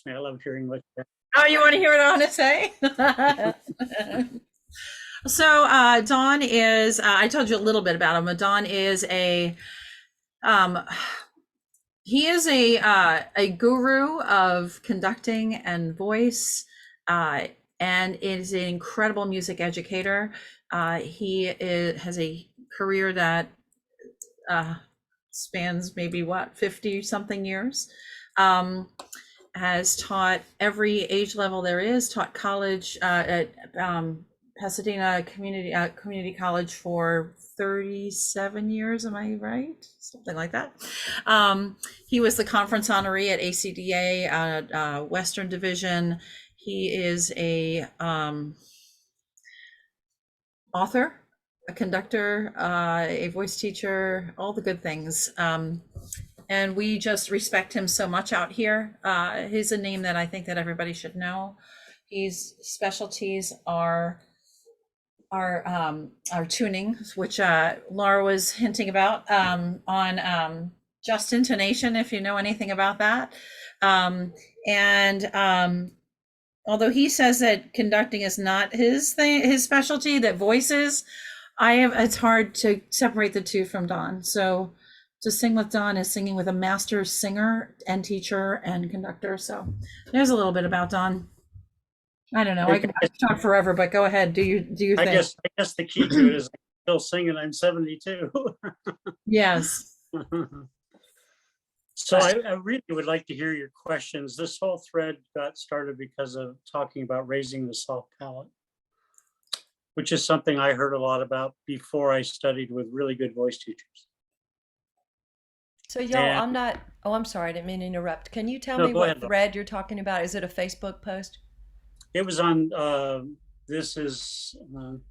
me. I love hearing what you Oh, you want to hear what I want to say? So, Don is, I told you a little bit about him, but Don is um, he is a guru of conducting and voice, uh, and is an incredible music educator. Has a career that uh, spans maybe what 50 something years. Um, has taught every age level there is. Taught college at Pasadena Community College for 37 years. Am I right? Something like that. He was the conference honoree at ACDA Western Division. He is a author, a conductor, a voice teacher, all the good things. And we just respect him so much out here. He's a name that I think that everybody should know. His specialties are tuning, which Laura was hinting about, on just intonation, if you know anything about that. And although he says that conducting is not his thing, his specialty, that voices, it's hard to separate the two from Don. So to sing with Don is singing with a master singer and teacher and conductor. So there's a little bit about Don. I don't know. I can talk forever, but go ahead. Do you I think? guess the key to it is I'm still singing. I'm 72. Yes. So I really would like to hear your questions. This whole thread got started because of talking about raising the soft palate, which is something I heard a lot about before I studied with really good voice teachers. So y'all, And I'm not, oh, I'm sorry, I didn't mean to interrupt. Can you tell no, me go what ahead. thread you're talking about? Is it a Facebook post? It was on, this is,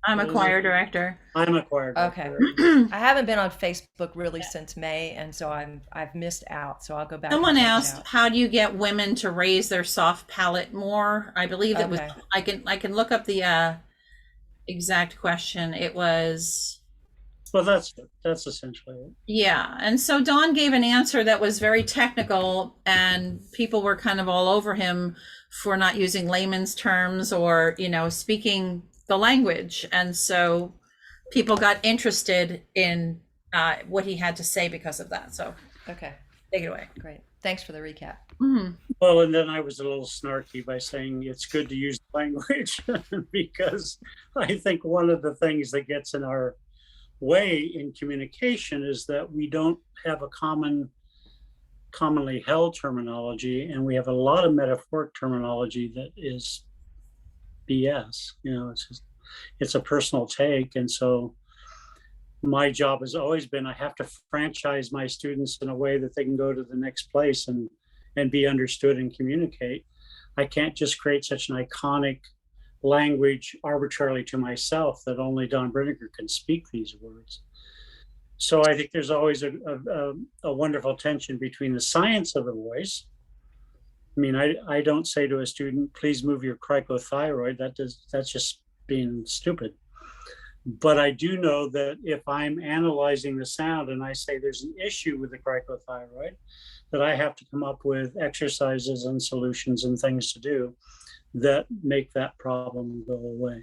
I'm a what is choir it? director. I'm a choir Okay. director. I haven't been on Facebook really since May, and so I've missed out. So I'll go back and Someone check it asked, out. how do you get women to raise their soft palate more? I believe it was, Okay. I can look up the exact question. It was, Well, that's essentially it. yeah. And so Don gave an answer that was very technical, and people were kind of all over him for not using layman's terms or, speaking the language. And so people got interested in what he had to say because of that. So Okay. take it away. Great. Thanks for the recap. Mhm. Well, and then I was a little snarky by saying it's good to use language because I think one of the things that gets in our way in communication is that we don't have a commonly held terminology, and we have a lot of metaphoric terminology that is BS. It's a personal take, and so my job has always been I have to franchise my students in a way that they can go to the next place and be understood and communicate. I can't just create such an iconic language arbitrarily to myself that only Don Brinegar can speak these words. So I think there's always a wonderful tension between the science of the voice. I mean, I don't say to a student, please move your cricothyroid. That's just being stupid. But I do know that if I'm analyzing the sound and I say there's an issue with the cricothyroid, that I have to come up with exercises and solutions and things to do that make that problem go away.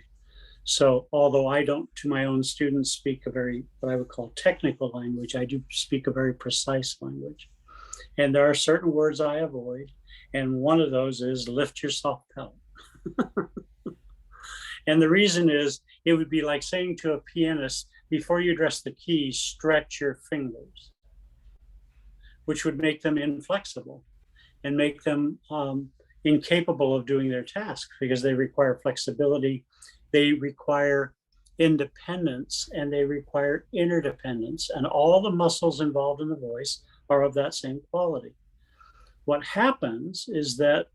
So although I don't, to my own students, speak a very, what I would call technical language, I do speak a very precise language. And there are certain words I avoid. And one of those is lift your soft palate. And the reason is, it would be like saying to a pianist, before you address the keys, stretch your fingers, which would make them inflexible and make them incapable of doing their task because they require flexibility, they require independence, and they require interdependence. And all the muscles involved in the voice are of that same quality. What happens is that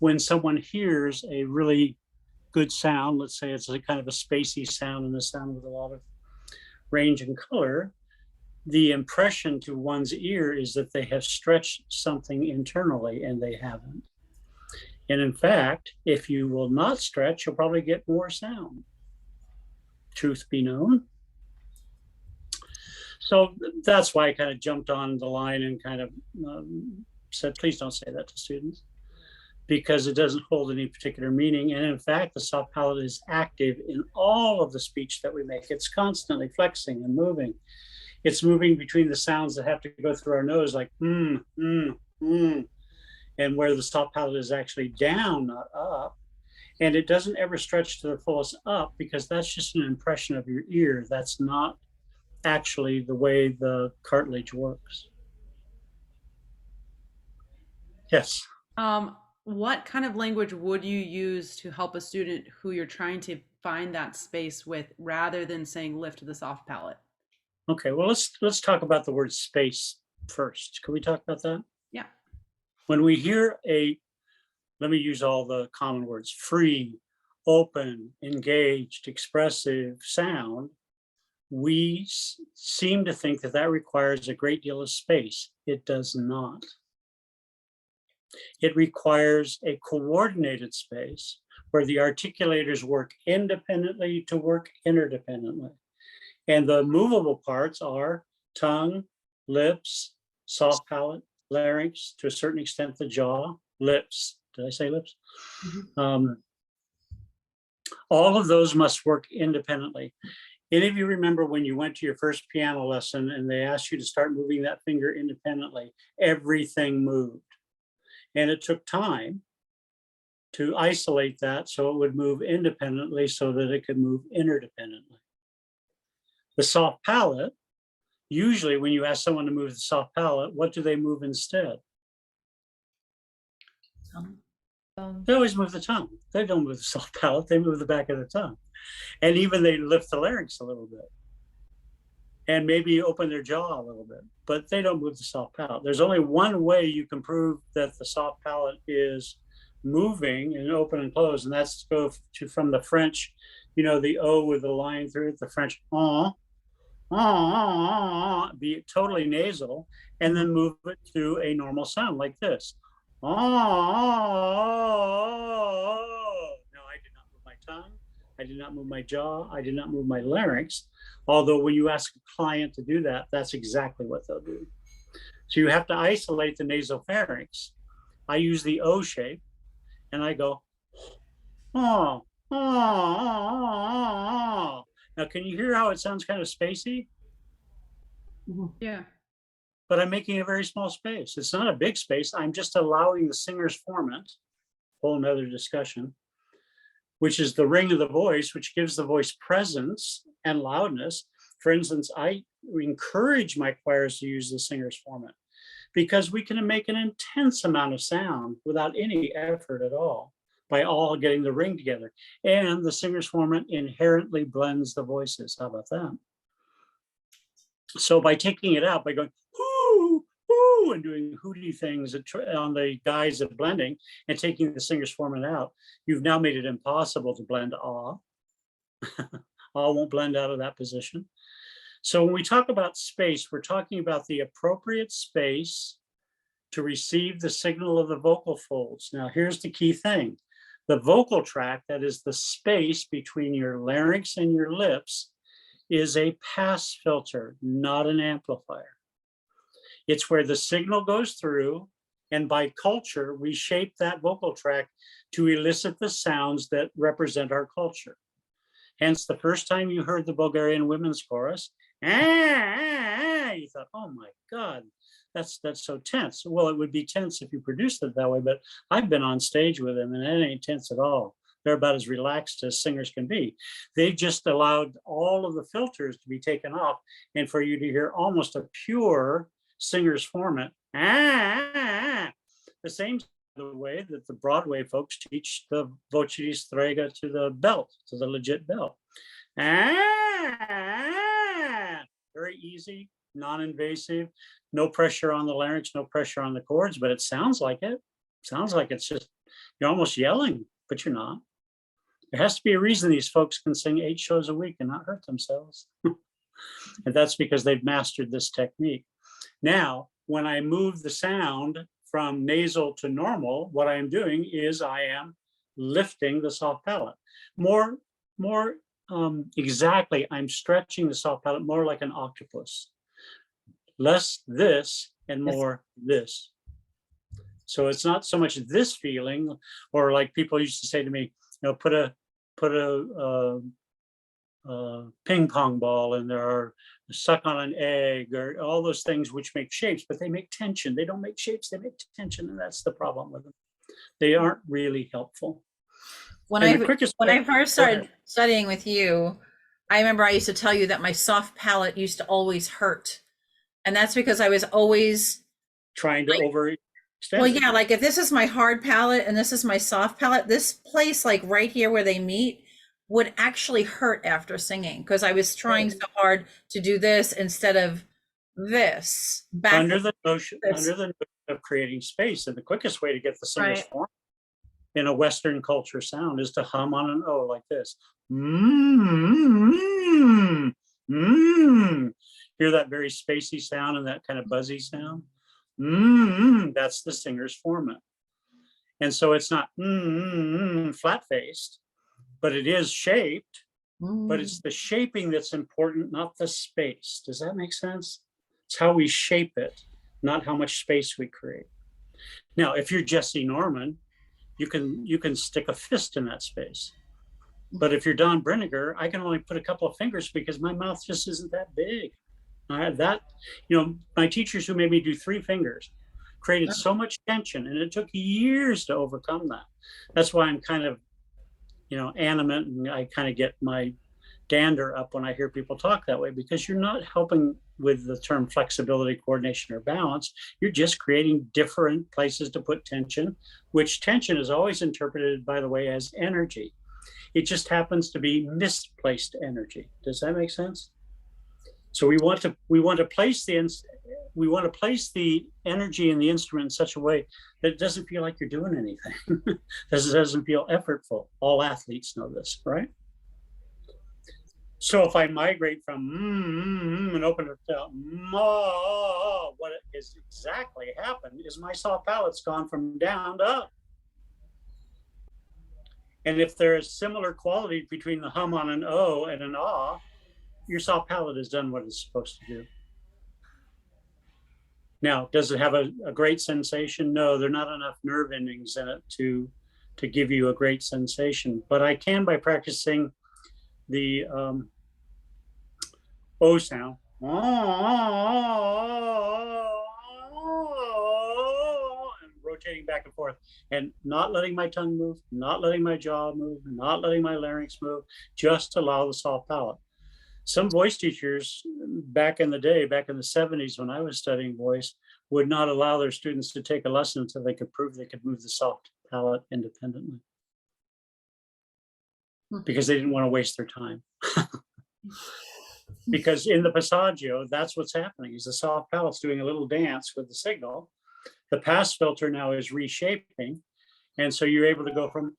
when someone hears a really good sound, let's say it's a kind of a spacey sound and a sound with a lot of range and color, the impression to one's ear is that they have stretched something internally, and they haven't. And in fact, if you will not stretch, you'll probably get more sound. Truth be known. So that's why I kind of jumped on the line and kind of said, please don't say that to students. because it doesn't hold any particular meaning. And in fact, the soft palate is active in all of the speech that we make. It's constantly flexing and moving. It's moving between the sounds that have to go through our nose, like and where the soft palate is actually down, not up. And it doesn't ever stretch to the fullest up, because that's just an impression of your ear. That's not actually the way the cartilage works. Yes. What kind of language would you use to help a student who you're trying to find that space with, rather than saying lift the soft palate? Okay, well, let's talk about the word space first. Can we talk about that? Yeah. When we hear let me use all the common words: free, open, engaged, expressive sound, we seem to think that that requires a great deal of space. It does not. It requires a coordinated space where the articulators work independently to work interdependently. And the movable parts are tongue, lips, soft palate, larynx, to a certain extent the jaw, lips. Did I say lips? All of those must work independently. Any of you remember when you went to your first piano lesson and they asked you to start moving that finger independently? Everything moved. And it took time to isolate that so it would move independently so that it could move interdependently. The soft palate, usually when you ask someone to move the soft palate, what do they move instead? They always move the tongue. They don't move the soft palate, they move the back of the tongue. And even they lift the larynx a little bit. And maybe open their jaw a little bit, but they don't move the soft palate. There's only one way you can prove that the soft palate is moving and open and close, and that's to go to from the French, the O with the line through it, the French be totally nasal, and then move it to a normal sound like this. No, I did not move my tongue. I did not move my jaw. I did not move my larynx. Although when you ask a client to do that, that's exactly what they'll do. So you have to isolate the nasopharynx. I use the O shape and I go, oh. Now, can you hear how it sounds kind of spacey? Yeah. But I'm making a very small space. It's not a big space. I'm just allowing the singer's formant, whole nother discussion, which is the ring of the voice, which gives the voice presence and loudness. For instance, I encourage my choirs to use the singer's formant because we can make an intense amount of sound without any effort at all by all getting the ring together. And the singer's formant inherently blends the voices. How about that? So by taking it out, by going, whoo, whoo, and doing hooty things on the guise of blending and taking the singer's formant out, you've now made it impossible to blend ah. Ah won't blend out of that position. So when we talk about space, we're talking about the appropriate space to receive the signal of the vocal folds. Now, here's the key thing. The vocal tract, that is the space between your larynx and your lips, is a pass filter, not an amplifier. It's where the signal goes through, and by culture, we shape that vocal tract to elicit the sounds that represent our culture. Hence, the first time you heard the Bulgarian women's chorus, you thought, oh my God, that's so tense. Well, it would be tense if you produced it that way, but I've been on stage with them and it ain't tense at all. They're about as relaxed as singers can be. They've just allowed all of the filters to be taken off and for you to hear almost a pure singer's formant. The same the way that the Broadway folks teach the voce di strega to the belt, to the legit belt. Very easy, non-invasive, no pressure on the larynx, no pressure on the chords, but it sounds like it. Sounds like it's just, you're almost yelling, but you're not. There has to be a reason these folks can sing 8 shows a week and not hurt themselves. And that's because they've mastered this technique. Now, when I move the sound from nasal to normal, what I am doing is I am lifting the soft palate. More exactly, I'm stretching the soft palate more like an octopus. Less this and more this. So it's not so much this feeling, or like people used to say to me, put a ping pong ball in there, or suck on an egg, or all those things which make shapes, but they make tension. They don't make shapes, they make tension, and that's the problem with them. They aren't really helpful. When And I the quickest when way- I first Go ahead. started studying with you, I remember I used to tell you that my soft palate used to always hurt. And that's because I was always, Trying to overextend well, it. yeah, like if this is my hard palate and this is my soft palate, this place like right here where they meet would actually hurt after singing because I was trying so hard to do this instead of this. Under the notion this. of creating space. And the quickest way to get the singer's Right. form in a Western culture sound is to hum on an O like this. Mm, Hear that very spacey sound and that kind of buzzy sound? That's the singer's formant. And so it's not flat-faced, but it is shaped, but it's the shaping that's important, not the space. Does that make sense? It's how we shape it, not how much space we create. Now, if you're Jesse Norman, you can stick a fist in that space. But if you're Don Brinegar, I can only put a couple of fingers because my mouth just isn't that big. I have that, my teachers who made me do 3 fingers created so much tension, and it took years to overcome that. That's why I'm kind of, animate, and I kind of get my dander up when I hear people talk that way, because you're not helping with the term flexibility, coordination, or balance. You're just creating different places to put tension, which tension is always interpreted, by the way, as energy. It just happens to be misplaced energy. Does that make sense? So we want to place the energy in the instrument in such a way that it doesn't feel like you're doing anything. It doesn't feel effortful. All athletes know this, right? So if I migrate from and open it up, what has exactly happened is my soft palate's gone from down to up. And if there is similar quality between the hum on an O and an ah, your soft palate has done what it's supposed to do. Now, does it have a great sensation? No, there are not enough nerve endings in it to give you a great sensation. But I can, by practicing the O sound, and rotating back and forth, and not letting my tongue move, not letting my jaw move, not letting my larynx move, just allow the soft palate. Some voice teachers back in the day, back in the 70s when I was studying voice, would not allow their students to take a lesson until they could prove they could move the soft palate independently, because they didn't want to waste their time. Because in the passaggio, that's what's happening, is the soft palate's doing a little dance with the signal. The pass filter now is reshaping. And so you're able to go from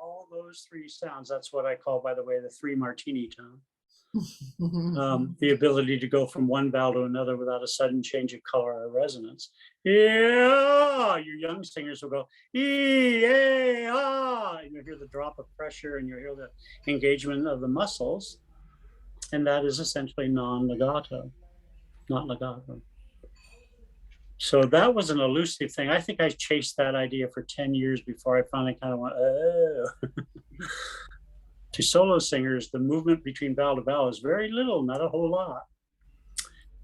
all those 3 sounds. That's what I call, by the way, the 3 martini tone. The ability to go from one vowel to another without a sudden change of color or resonance. Yeah, your young singers will go and you'll hear the drop of pressure, and you'll hear the engagement of the muscles, and that is essentially non-legato, not legato. So that was an elusive thing. I think I chased that idea for 10 years before I finally kind of went, oh. To solo singers, the movement between vowel to vowel is very little, not a whole lot.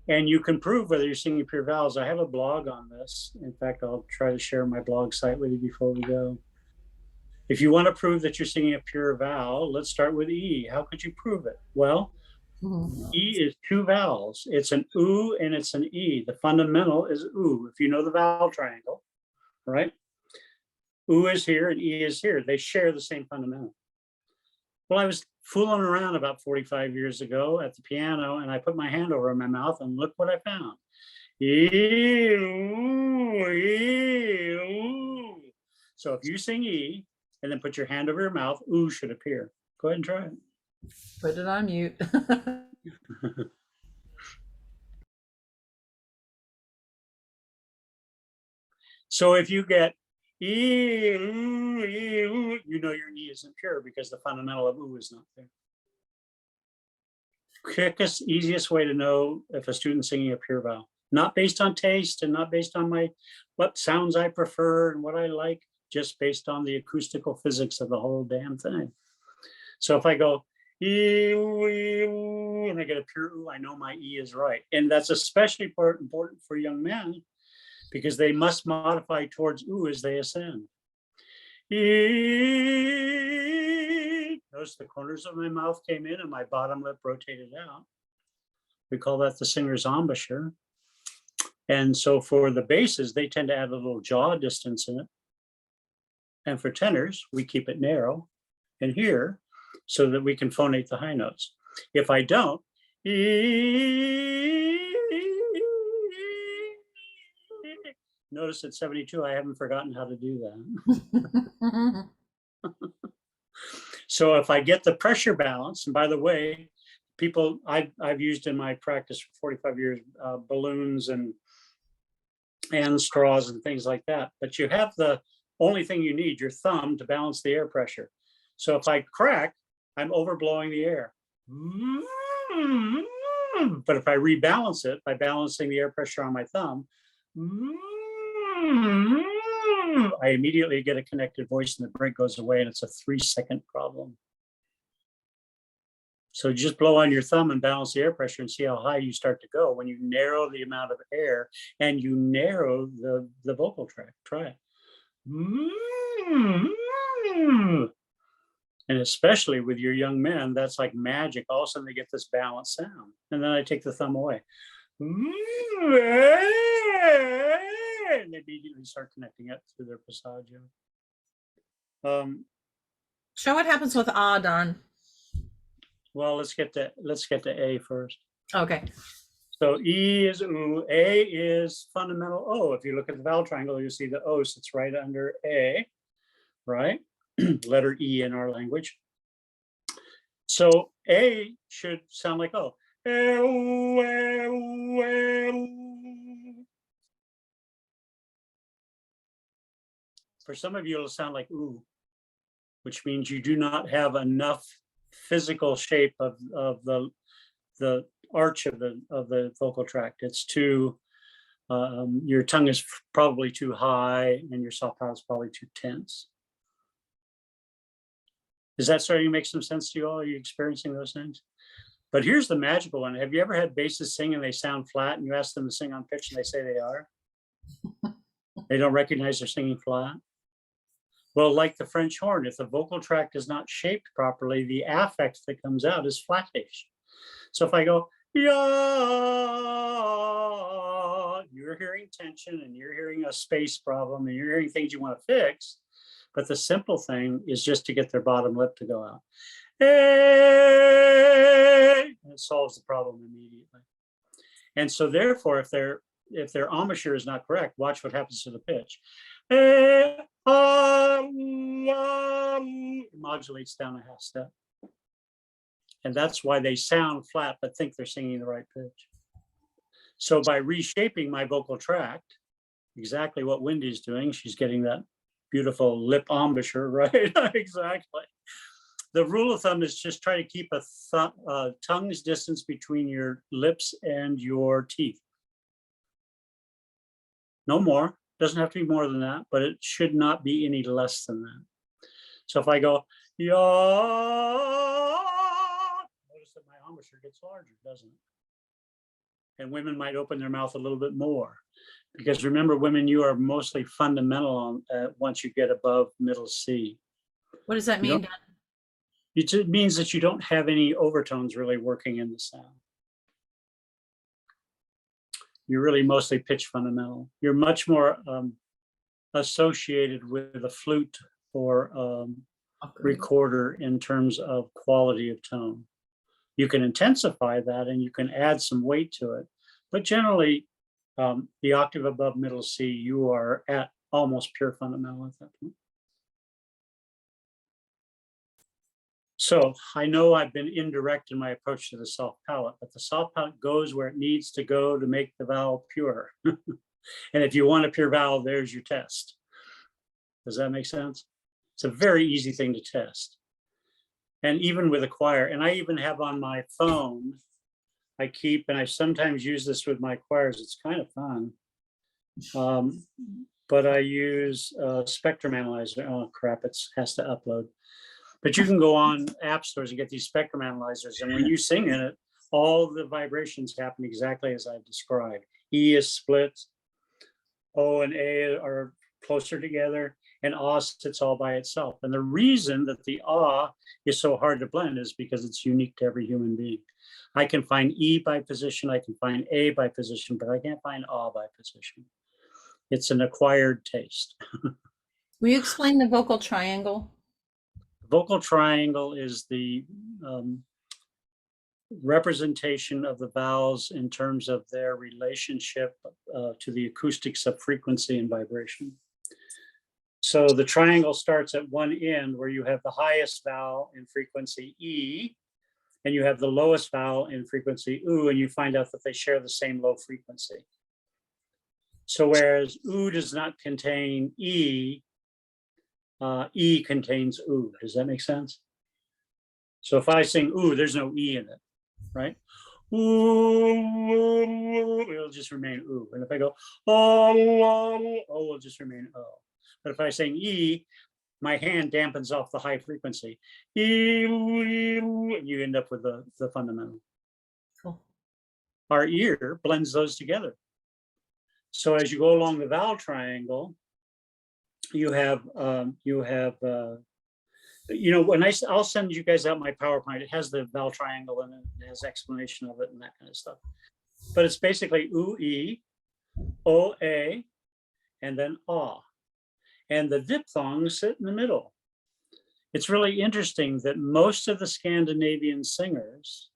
And you can prove whether you're singing pure vowels. I have a blog on this. In fact, I'll try to share my blog site with you before we go. If you want to prove that you're singing a pure vowel, let's start with E. How could you prove it? Well, E is 2 vowels. It's an oo and it's an E. The fundamental is oo. If you know the vowel triangle, right? Oo is here and E is here. They share the same fundamental. Well, I was fooling around about 45 years ago at the piano, and I put my hand over my mouth, and look what I found. E, oo, E, oo. So if you sing E and then put your hand over your mouth, oo should appear. Go ahead and try it. Put it on mute. So if you get E, oo, E, oo, you know your E isn't pure because the fundamental of oo is not there. Quickest, easiest way to know if a student's singing a pure vowel. not based on taste and not based on what sounds I prefer and what I like, just based on the acoustical physics of the whole damn thing. So if I go, and I get a pure ooh, I know my E is right. And that's especially important for young men because they must modify towards ooh as they ascend. Notice the corners of my mouth came in and my bottom lip rotated out. We call that the singer's embouchure. And so for the basses, they tend to add a little jaw distance in it. And for tenors, we keep it narrow and here so that we can phonate the high notes. If I don't, notice at 72, I haven't forgotten how to do that. So if I get the pressure balance, and by the way, people I've used in my practice for 45 years, balloons and straws and things like that, but you have the only thing you need, your thumb, to balance the air pressure. So if I crack, I'm overblowing the air. But if I rebalance it by balancing the air pressure on my thumb, I immediately get a connected voice and the break goes away and it's a 3-second problem. So just blow on your thumb and balance the air pressure and see how high you start to go when you narrow the amount of air and you narrow the vocal tract. Try it. And especially with your young men, that's like magic. All of a sudden they get this balanced sound. And then I take the thumb away. And they immediately start connecting it through their passaggio. Show what happens with ah, Don. Well, let's get to A first. Okay. So E is ooh, A is fundamental O. If you look at the vowel triangle, you'll see the O sits right under A, right? Letter E in our language. So A should sound like O. For some of you, it'll sound like ooh, which means you do not have enough physical shape of the arch of the vocal tract. It's too, your tongue is probably too high and your soft palate is probably too tense. Is that starting to make some sense to you all? Are you experiencing those things? But here's the magical one. Have you ever had basses sing and they sound flat and you ask them to sing on pitch and they say they are? They don't recognize they're singing flat. Well, like the French horn, if the vocal tract is not shaped properly, the affect that comes out is flattish. So if I go, yeah, you're hearing tension and you're hearing a space problem and you're hearing things you want to fix. But the simple thing is just to get their bottom lip to go out. And it solves the problem immediately. And so therefore, if their embouchure is not correct, watch what happens to the pitch. It modulates down a half step. And that's why they sound flat, but think they're singing the right pitch. So by reshaping my vocal tract, exactly what Wendy's doing, she's getting that beautiful lip embouchure, right? Exactly. The rule of thumb is just try to keep a tongue's distance between your lips and your teeth. No more. Doesn't have to be more than that, but it should not be any less than that. So if I go, yeah, notice that my embouchure gets larger, doesn't it? And women might open their mouth a little bit more. Because remember, women, you are mostly fundamental on once you get above middle C. What does that mean? It means that you don't have any overtones really working in the sound. You're really mostly pitch fundamental. You're much more associated with a flute or recorder in terms of quality of tone. You can intensify that and you can add some weight to it, but generally the octave above middle C, you are at almost pure fundamental at that point. So I know I've been indirect in my approach to the soft palate, but the soft palate goes where it needs to go to make the vowel pure. And if you want a pure vowel, there's your test. Does that make sense? It's a very easy thing to test. And even with a choir, and I even have on my phone, I keep, and I sometimes use this with my choirs. It's kind of fun. But I use Spectrum Analyzer. Oh crap, it has to upload. But you can go on app stores and get these Spectrum Analyzers. And when you sing in it, all the vibrations happen exactly as I described. E is split, O and A are closer together, and ah sits all by itself. And the reason that the ah is so hard to blend is because it's unique to every human being. I can find E by position, I can find A by position, but I can't find ah by position. It's an acquired taste. Will you explain the vocal triangle? Vocal triangle is the representation of the vowels in terms of their relationship to the acoustics of frequency and vibration. So the triangle starts at one end where you have the highest vowel in frequency E, and you have the lowest vowel in frequency oo, and you find out that they share the same low frequency. So whereas oo does not contain E, E contains oo. Does that make sense? So if I sing ooh, there's no E in it, right? Ooh, it'll just remain ooh. And if I go oh, it'll just remain oh. But if I sing E, my hand dampens off the high frequency. E, and you end up with the fundamental. Cool. Our ear blends those together. So as you go along the vowel triangle, you have, when I'll send you guys out my PowerPoint, it has the vowel triangle and it has explanation of it and that kind of stuff. But it's basically oo, E, O, A, and then ah. And the diphthongs sit in the middle. It's really interesting that most of the Scandinavian singers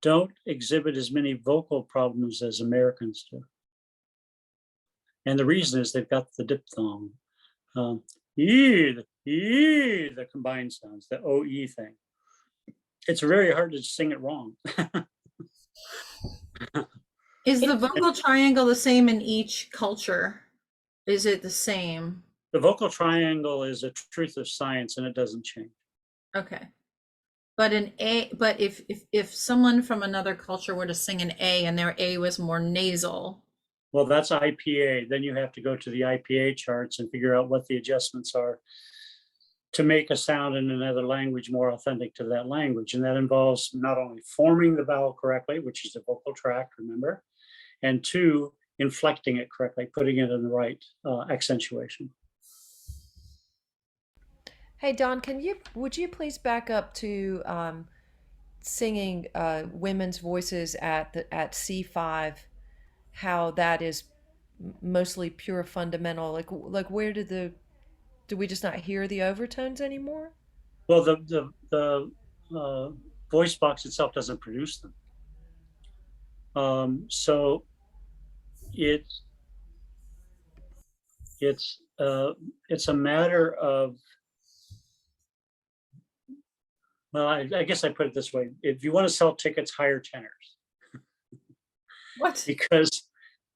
don't exhibit as many vocal problems as Americans do. And the reason is they've got the diphthong. The combined sounds, the OE thing. It's very hard to sing it wrong. Is the vocal triangle the same in each culture? Is it the same? The vocal triangle is a truth of science and it doesn't change. Okay. But if someone from another culture were to sing an A and their A was more nasal. Well, that's IPA. Then you have to go to the IPA charts and figure out what the adjustments are to make a sound in another language more authentic to that language. And that involves not only forming the vowel correctly, which is the vocal tract, remember, and two, inflecting it correctly, putting it in the right accentuation. Hey Don, would you please back up to singing women's voices at C5? How that is mostly pure fundamental. Like where do we just not hear the overtones anymore? Well, the voice box itself doesn't produce them. So it's a matter of, well, I guess I put it this way. If you want to sell tickets, hire tenors. What? Because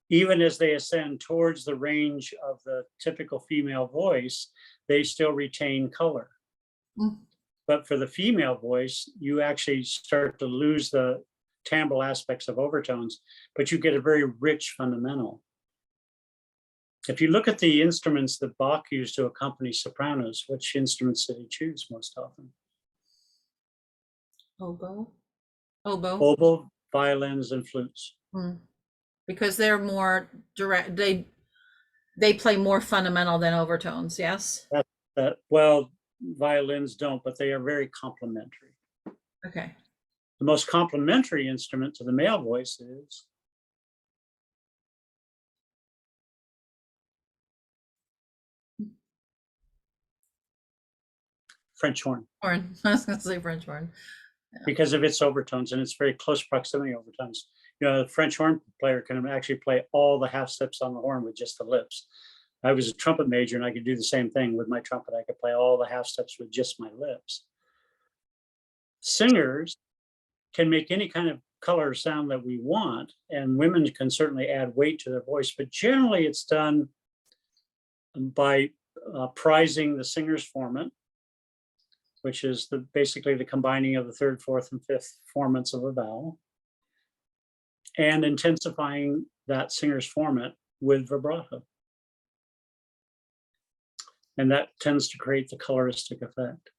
even as they ascend towards the range of the typical female voice, they still retain color. Mm. But for the female voice, you actually start to lose the timbral aspects of overtones, but you get a very rich fundamental. If you look at the instruments that Bach used to accompany sopranos, which instruments did he choose most often? Oboe. Oboe. Oboe, violins, and flutes. Mm. Because they're more direct. They play more fundamental than overtones. Yes. Well, violins don't, but they are very complementary. Okay. The most complementary instrument to the male voice is French horn. Horn. I was going to say French horn. Yeah. Because of its overtones and its very close proximity overtones. You know, the French horn player can actually play all the half steps on the horn with just the lips. I was a trumpet major and I could do the same thing with my trumpet. I could play all the half steps with just my lips. Singers can make any kind of color or sound that we want, and women can certainly add weight to their voice, but generally it's done by prizing the singer's formant, which is basically the combining of the third, fourth, and fifth formants of a vowel. and intensifying that singer's format with vibrato. And that tends to create the coloristic effect,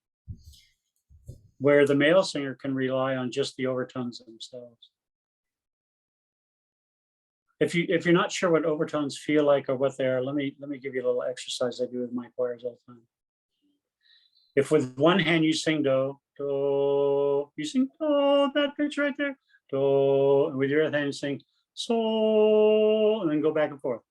where the male singer can rely on just the overtones themselves. If you're not sure what overtones feel like or what they are, let me give you a little exercise I do with my choirs all the time. If with one hand you sing do, do, you sing do, that pitch right there, do, and with your other hand you sing so, and then go back and forth.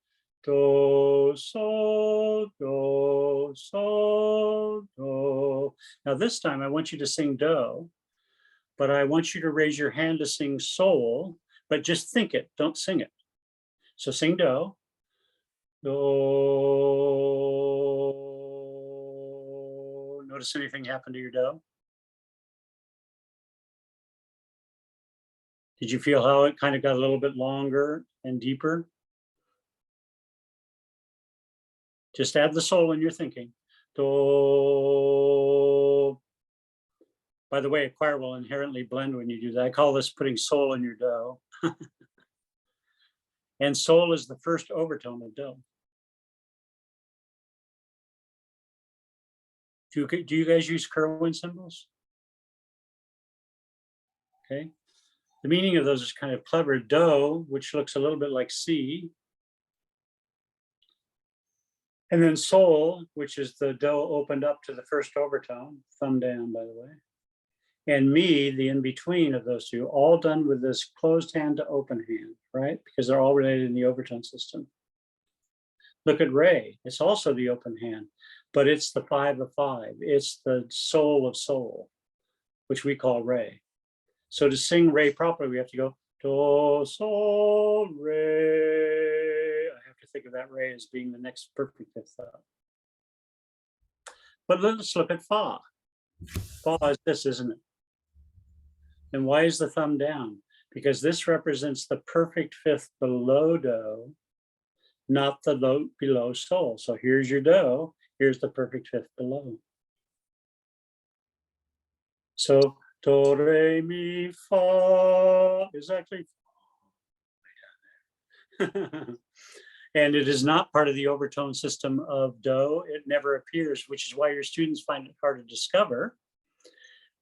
Do, so, do, so, do. Now this time I want you to sing do, but I want you to raise your hand to sing sol, but just think it, don't sing it. So sing do, do. Notice anything happen to your do? Did you feel how it kind of got a little bit longer and deeper? Just add the soul in your thinking. Do. By the way, a choir will inherently blend when you do that. I call this putting soul in your do. And sol is the first overtone of do. Do you guys use Kerwin symbols? Okay. The meaning of those is kind of clever. Do, which looks a little bit like C. And then sol, which is the do opened up to the first overtone, thumb down, by the way. And mi, the in-between of those two, all done with this closed hand to open hand, right? Because they're all related in the overtone system. Look at re, it's also the open hand, but it's the 5 of 5. It's the soul of soul, which we call re. So to sing re properly, we have to go do, sol, re. I have to think of that re as being the next perfect fifth up. But let's look at fa. Fa is this, isn't it? And why is the thumb down? Because this represents the perfect fifth below do, not the low below sol. So here's your do, here's the perfect fifth below. So do, re, mi, fa is actually and it is not part of the overtone system of do. It never appears, which is why your students find it hard to discover,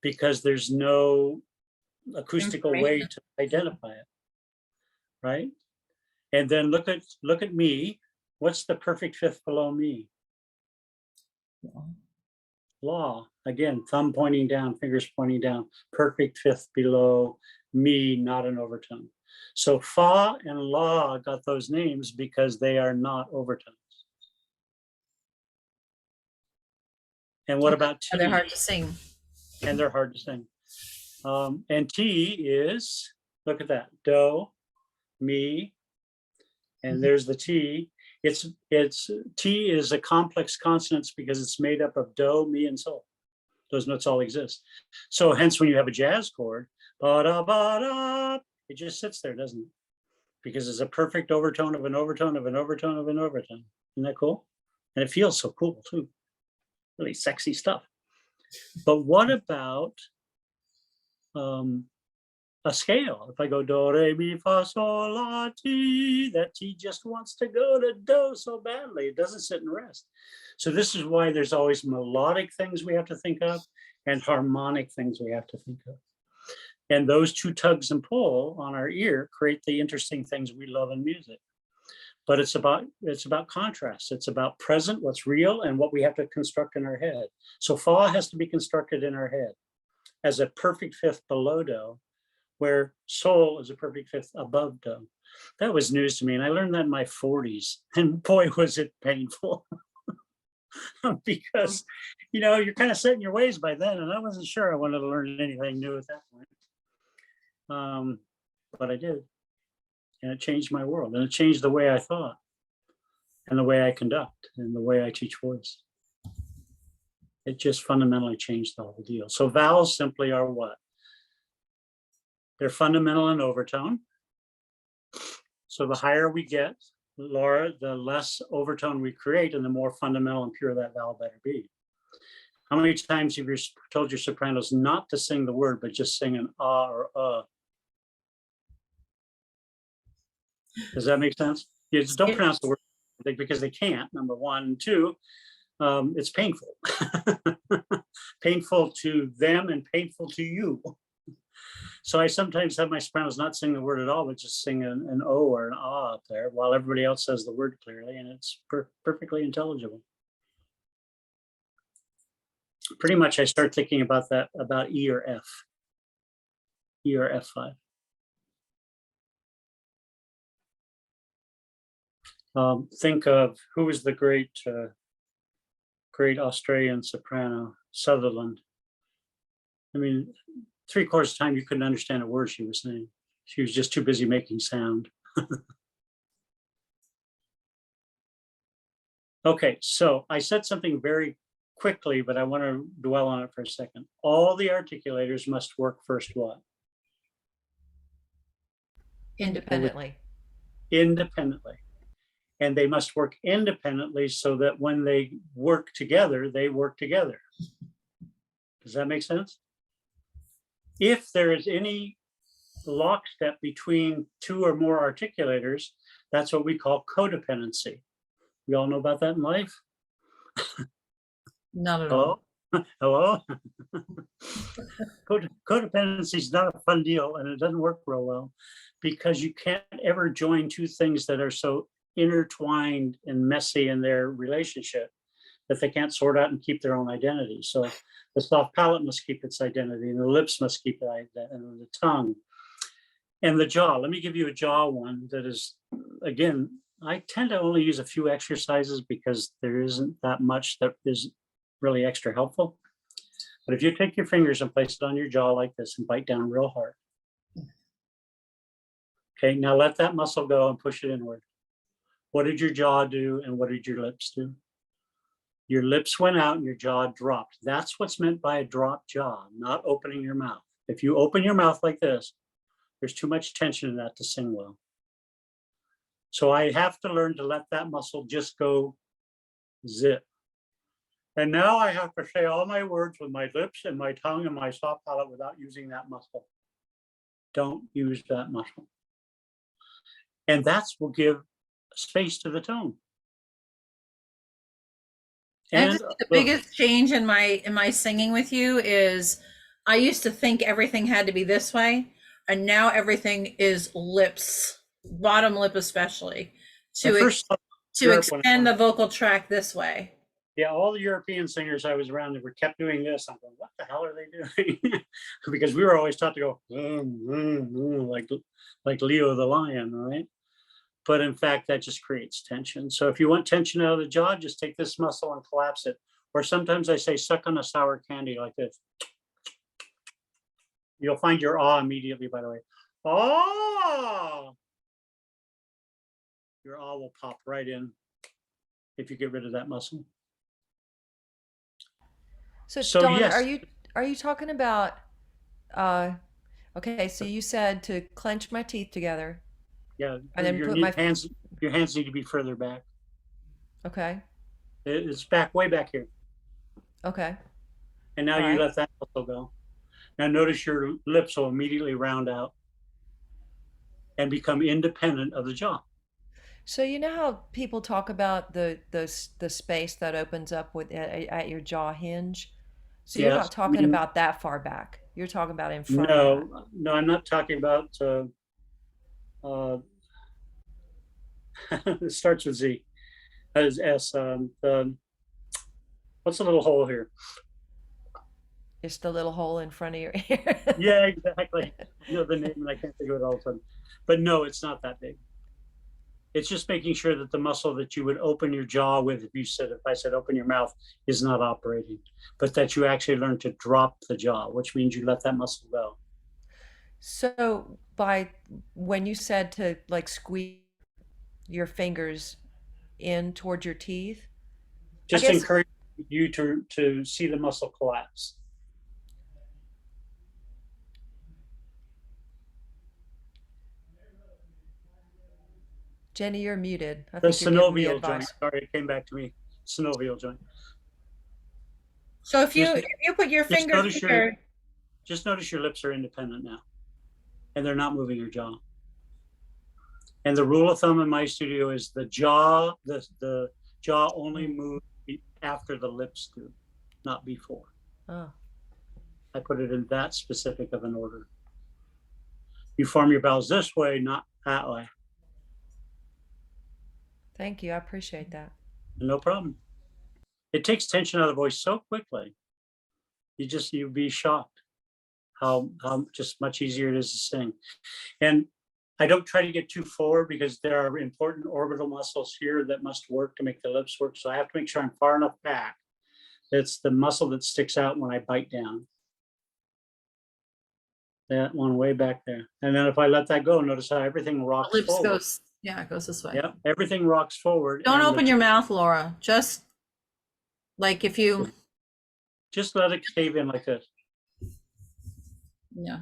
because there's no acoustical way to identify it, right? And then look at me. What's the perfect fifth below me? La. Again, thumb pointing down, fingers pointing down. Perfect fifth below me, not an overtone. So fa and la got those names because they are not overtones. And what about T? They're hard to sing. And they're hard to sing. And T is, look at that, do, mi, and there's the T. It's T is a complex consonants because it's made up of do, mi, and sol. Those notes all exist. So hence when you have a jazz chord, ba-da, ba-da, it just sits there, doesn't it? Because it's a perfect overtone of an overtone of an overtone of an overtone. Isn't that cool? And it feels so cool too. Really sexy stuff. But what about a scale? If I go do, re, mi, fa, sol, la, ti, that T just wants to go to do so badly. It doesn't sit and rest. So this is why there's always melodic things we have to think of and harmonic things we have to think of. And those two tugs and pull on our ear create the interesting things we love in music. But it's about contrast. It's about present, what's real, and what we have to construct in our head. So fa has to be constructed in our head as a perfect fifth below do, where sol is a perfect fifth above do. That was news to me, and I learned that in my 40s, and boy, was it painful. Because, you're kind of set in your ways by then, and I wasn't sure I wanted to learn anything new at that point. But I did, and it changed my world, and it changed the way I thought, and the way I conduct, and the way I teach voice. It just fundamentally changed the whole deal. So vowels simply are what? They're fundamental in overtone. So the higher we get, Laura, the less overtone we create, and the more fundamental and pure that vowel better be. How many times have you told your sopranos not to sing the word, but just sing an ah or Does that make sense? You just don't It- pronounce the word because they can't, number one. And two, it's painful. Painful to them and painful to you. So I sometimes have my sopranos not sing the word at all, but just sing an O or an ah up there while everybody else says the word clearly, and it's perfectly intelligible. Pretty much I start thinking about that, about E or F. E or F5. Think of who was the great Australian soprano, Sutherland. I mean, 3/4 of the time you couldn't understand a word she was saying. She was just too busy making sound. Okay, so I said something very quickly, but I want to dwell on it for a second. All the articulators must work first what? Independently. Independently. And they must work independently so that when they work together, they work together. Does that make sense? If there is any lockstep between two or more articulators, that's what we call codependency. We all know about that in life? Not at all. Hello? Codependency is not a fun deal, and it doesn't work real well because you can't ever join two things that are so intertwined and messy in their relationship that they can't sort out and keep their own identity. So the soft palate must keep its identity, and the lips must keep it, and the tongue and the jaw. Let me give you a jaw one that is, again, I tend to only use a few exercises because there isn't that much that is really extra helpful. But if you take your fingers and place it on your jaw like this and bite down real hard. Okay, now let that muscle go and push it inward. What did your jaw do and what did your lips do? Your lips went out and your jaw dropped. That's what's meant by a drop jaw, not opening your mouth. If you open your mouth like this, there's too much tension in that to sing well. So I have to learn to let that muscle just go zip. And now I have to say all my words with my lips and my tongue and my soft palate without using that muscle. Don't use that muscle. And that's will give space to the tone. And the biggest change in my singing with you is I used to think everything had to be this way, and now everything is lips, bottom lip especially, to extend the vocal tract this way. Yeah, all the European singers I was around that were kept doing this. I'm going, what the hell are they doing? Because we were always taught to go like Leo the lion, right? But in fact, that just creates tension. So if you want tension out of the jaw, just take this muscle and collapse it. Or sometimes I say, suck on a sour candy like this. You'll find your ah immediately, by the way. Ah! Your ah will pop right in if you get rid of that muscle. So Don, yes. are you talking about okay, so you said to clench my teeth together. Yeah, and then put my hands. Your hands need to be further back. Okay. It's back, way back here. Okay. And now you let that muscle go. Now notice your lips will immediately round out and become independent of the jaw. So you know how people talk about the space that opens up with at your jaw hinge? So you're not talking about that far back. You're talking about in front of that. No, I'm not talking about it starts with Z. That is S. What's the little hole here? It's the little hole in front of your ear. Yeah, exactly. I know the name and I can't think of it all of a sudden. But no, it's not that big. It's just making sure that the muscle that you would open your jaw with, if I said open your mouth, is not operating, but that you actually learn to drop the jaw, which means you let that muscle go. So when you said to like squeeze your fingers in towards your teeth, just encourage you to see the muscle collapse. Jenny, you're muted. The synovial joint. Sorry, it came back to me. Synovial joint. So if you put your fingers here, just notice your lips are independent now, and they're not moving your jaw. And the rule of thumb in my studio is the jaw only moves after the lips do, not before. Oh, I put it in that specific of an order. You form your vowels this way, not that way. thank you. I appreciate that. No problem. It takes tension out of the voice so quickly. You'd be shocked how just much easier it is to sing. And I don't try to get too forward because there are important orbital muscles here that must work to make the lips work. So I have to make sure I'm far enough back. It's the muscle that sticks out when I bite down. That one way back there. And then if I let that go, notice how everything rocks Lips forward. goes, yeah, it goes this way. Yeah, everything rocks forward. Don't and open your mouth, Laura. Just like if you, just let it cave in like this. yeah.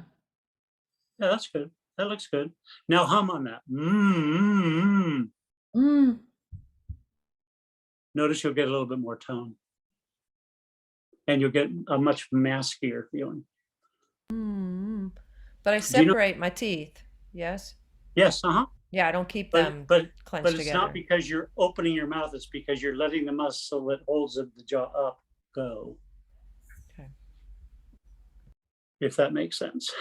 Yeah, that's good. That looks good. Now hum on that. Mm. Notice you'll get a little bit more tone. And you'll get a much maskier feeling. Mm. But I Do you know- separate my teeth. Yes. Yes, Yeah, I don't keep them but clenched it's together. not because you're opening your mouth, it's because you're letting the muscle that holds the jaw up go. Okay. If that makes sense.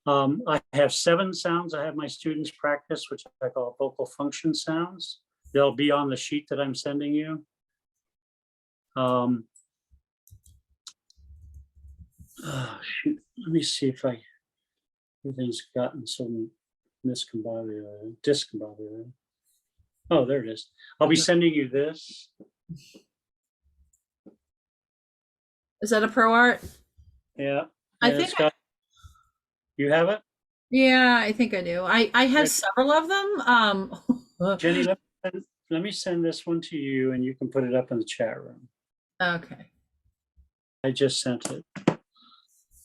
I have 7 sounds I have my students practice, which I call vocal function sounds. They'll be on the sheet that I'm sending you. Shoot, let me see if everything's gotten so discombobulated. Oh, there it is. I'll be sending you this. Is that a pro art? Yeah. I and think it's got, you have it? Yeah, I think I do. I have Good. several of them. Jenny, let me send this one to you and you can put it up in the chat room. Okay. I just sent it.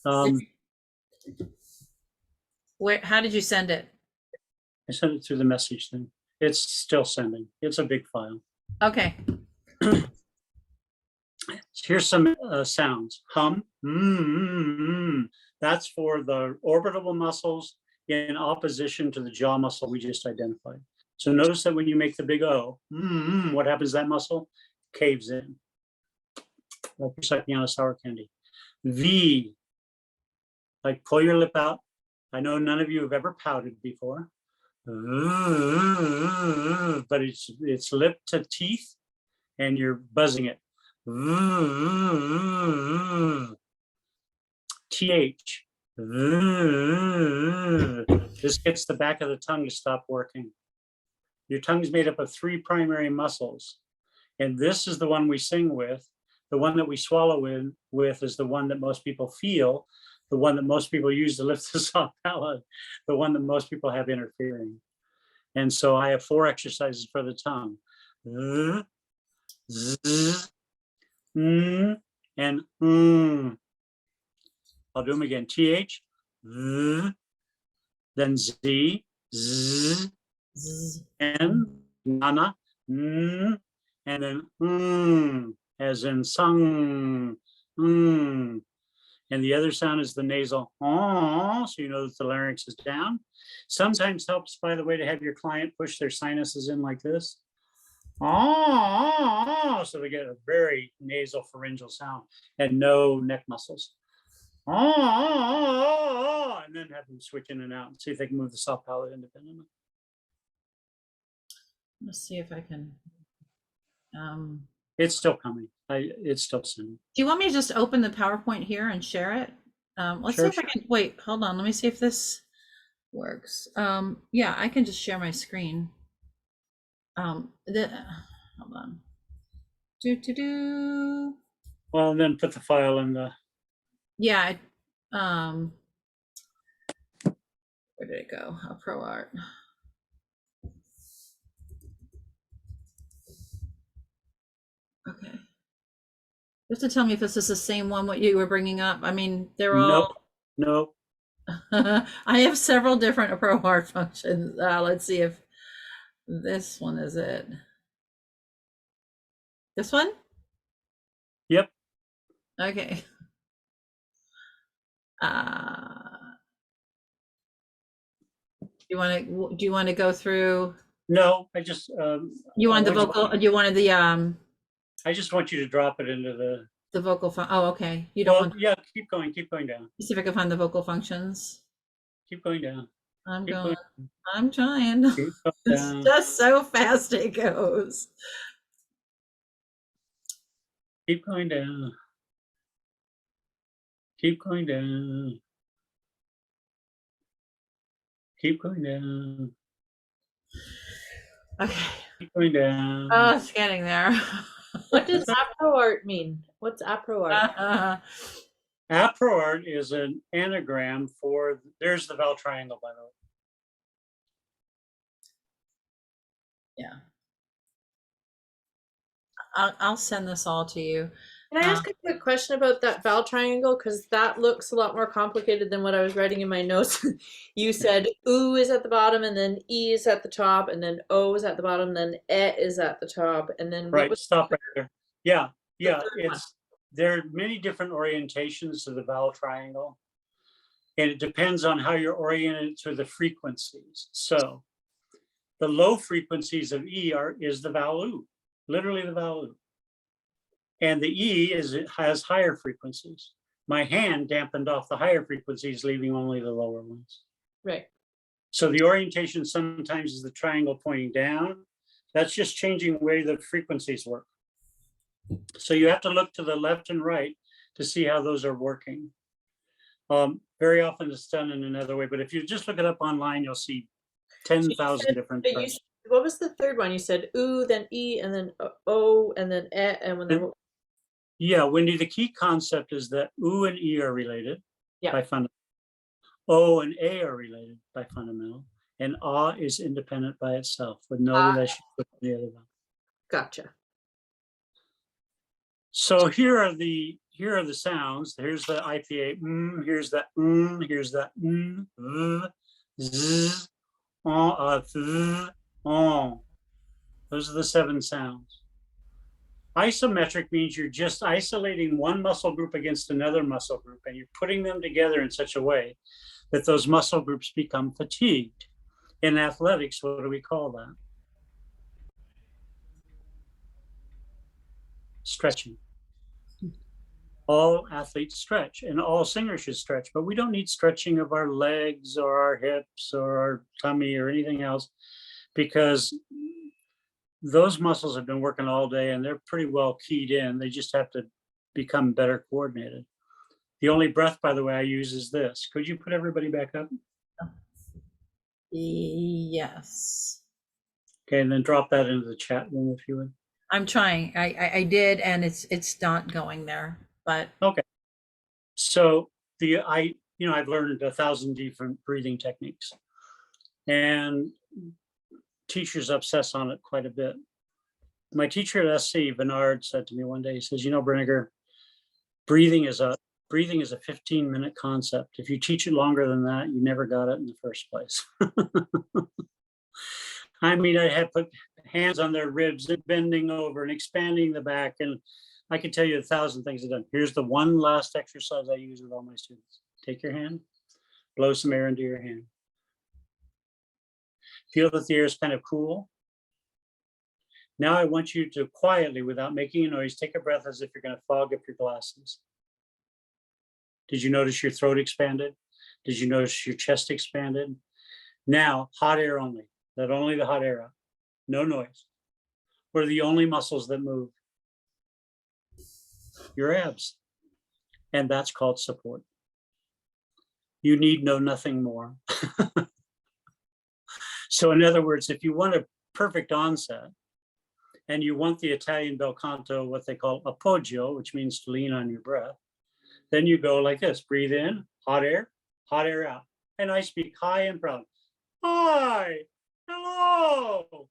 How did you send it? I sent it through the message thing. It's still sending. It's a big file. Okay. Here's some sounds. Hum. That's for the orbital muscles in opposition to the jaw muscle we just identified. So notice that when you make the big O, what happens to that muscle? Caves in. Like you're sucking on a sour candy. V, like pull your lip out. I know none of you have ever pouted before. But it's lip to teeth and you're buzzing it. TH. This gets the back of the tongue to stop working. Your tongue is made up of 3 primary muscles. And this is the one we sing with. The one that we swallow with is the one that most people feel. The one that most people use to lift the soft palate. The one that most people have interfering. And so I have 4 exercises for the tongue. Z, and I'll do them again. TH, then Z, Z, N, nana, and then as in sung, and the other sound is the nasal, so you know that the larynx is down. Sometimes helps, by the way, to have your client push their sinuses in like this. So they get a very nasal pharyngeal sound and no neck muscles. And then have them switch in and out and see if they can move the soft palate independently. Let's see if I can. It's still coming. It's still sending. Do you want me to just open the PowerPoint here and share it? Let's Sure, see if I can. Wait, hold on. Let me see if this works. Yeah, I can just share my screen. Hold on. Well, and then put the file in the. Yeah. Where did it go? Pro art. Okay. You have to tell me if this is the same one what you were bringing up. I mean, they're all. Nope. I have several different pro art functions. Let's see if this one is it. This one? Yep. Okay. Do you want to go through? No, I just, You I want the want vocal? You wanted the I just want you to drop it into vocal fun. Oh, okay. You don't well, want. yeah, keep going down, See if I can find the vocal functions. keep going down, I'm keep going. going, I'm trying. keep going It's down, just so fast it goes. keep going down, keep going down, keep going down, Okay. keep going down. Oh, it's getting there. What does APROART mean? What's APROART? APROART is an anagram for, there's the vowel triangle, by the way. Yeah. I'll send this all to you. Can I ask a quick question about that vowel triangle? Because that looks a lot more complicated than what I was writing in my notes. You said oo is at the bottom, and then e is at the top, and then o is at the bottom, and then e is at the top, and then what Right, was stop right there. Yeah, yeah, third one? there are many different orientations to the vowel triangle. And it depends on how you're oriented to the frequencies. So the low frequencies of E is the vowel oo, literally the vowel oo. And the E it has higher frequencies. My hand dampened off the higher frequencies, leaving only the lower ones. Right. So the orientation sometimes is the triangle pointing down. That's just changing where the frequencies work. So you have to look to the left and right to see how those are working. Very often it's done in another way, but if you just look it up online, you'll see 10,000 different. But what was the third one? You said oo, then e, and then o, and then e, and then. Yeah, Wendy, the key concept is that oo and e are related by fundamental. O and a are related by fundamental, and ah is independent by itself with no relationship with the other one. Gotcha. So here are the sounds. Here's the IPA. Here's that. Here's that. Z, th, on. Those are the 7 sounds. Isometric means you're just isolating one muscle group against another muscle group, and you're putting them together in such a way that those muscle groups become fatigued. In athletics, what do we call that? Stretching. All athletes stretch, and all singers should stretch, but we don't need stretching of our legs or our hips or our tummy or anything else, because those muscles have been working all day and they're pretty well keyed in. They just have to become better coordinated. The only breath, by the way, I use is this. Could you put everybody back up? Yes. Okay, and then drop that into the chat room if you would. I'm trying. I did, and it's not going there. But okay. So I've learned 1,000 different breathing techniques, and teachers obsess on it quite a bit. My teacher at SC, Bernard, said to me one day, he says, Brinegar, breathing is a 15-minute concept. If you teach it longer than that, you never got it in the first place. I mean, I had put hands on their ribs and bending over and expanding the back, and I can tell you 1,000 things I've done. Here's the one last exercise I use with all my students. Take your hand, blow some air into your hand. Feel that the air is kind of cool. Now I want you to quietly, without making a noise, take a breath as if you're going to fog up your glasses. Did you notice your throat expanded? Did you notice your chest expanded? Now, hot air only. Let only the hot air out. No noise. What are the only muscles that move? Your abs. And that's called support. You need know nothing more. So in other words, if you want a perfect onset and you want the Italian bel canto, what they call appoggio, which means to lean on your breath, then you go like this. Breathe in, hot air out. And I speak high and proud. Hi, hello,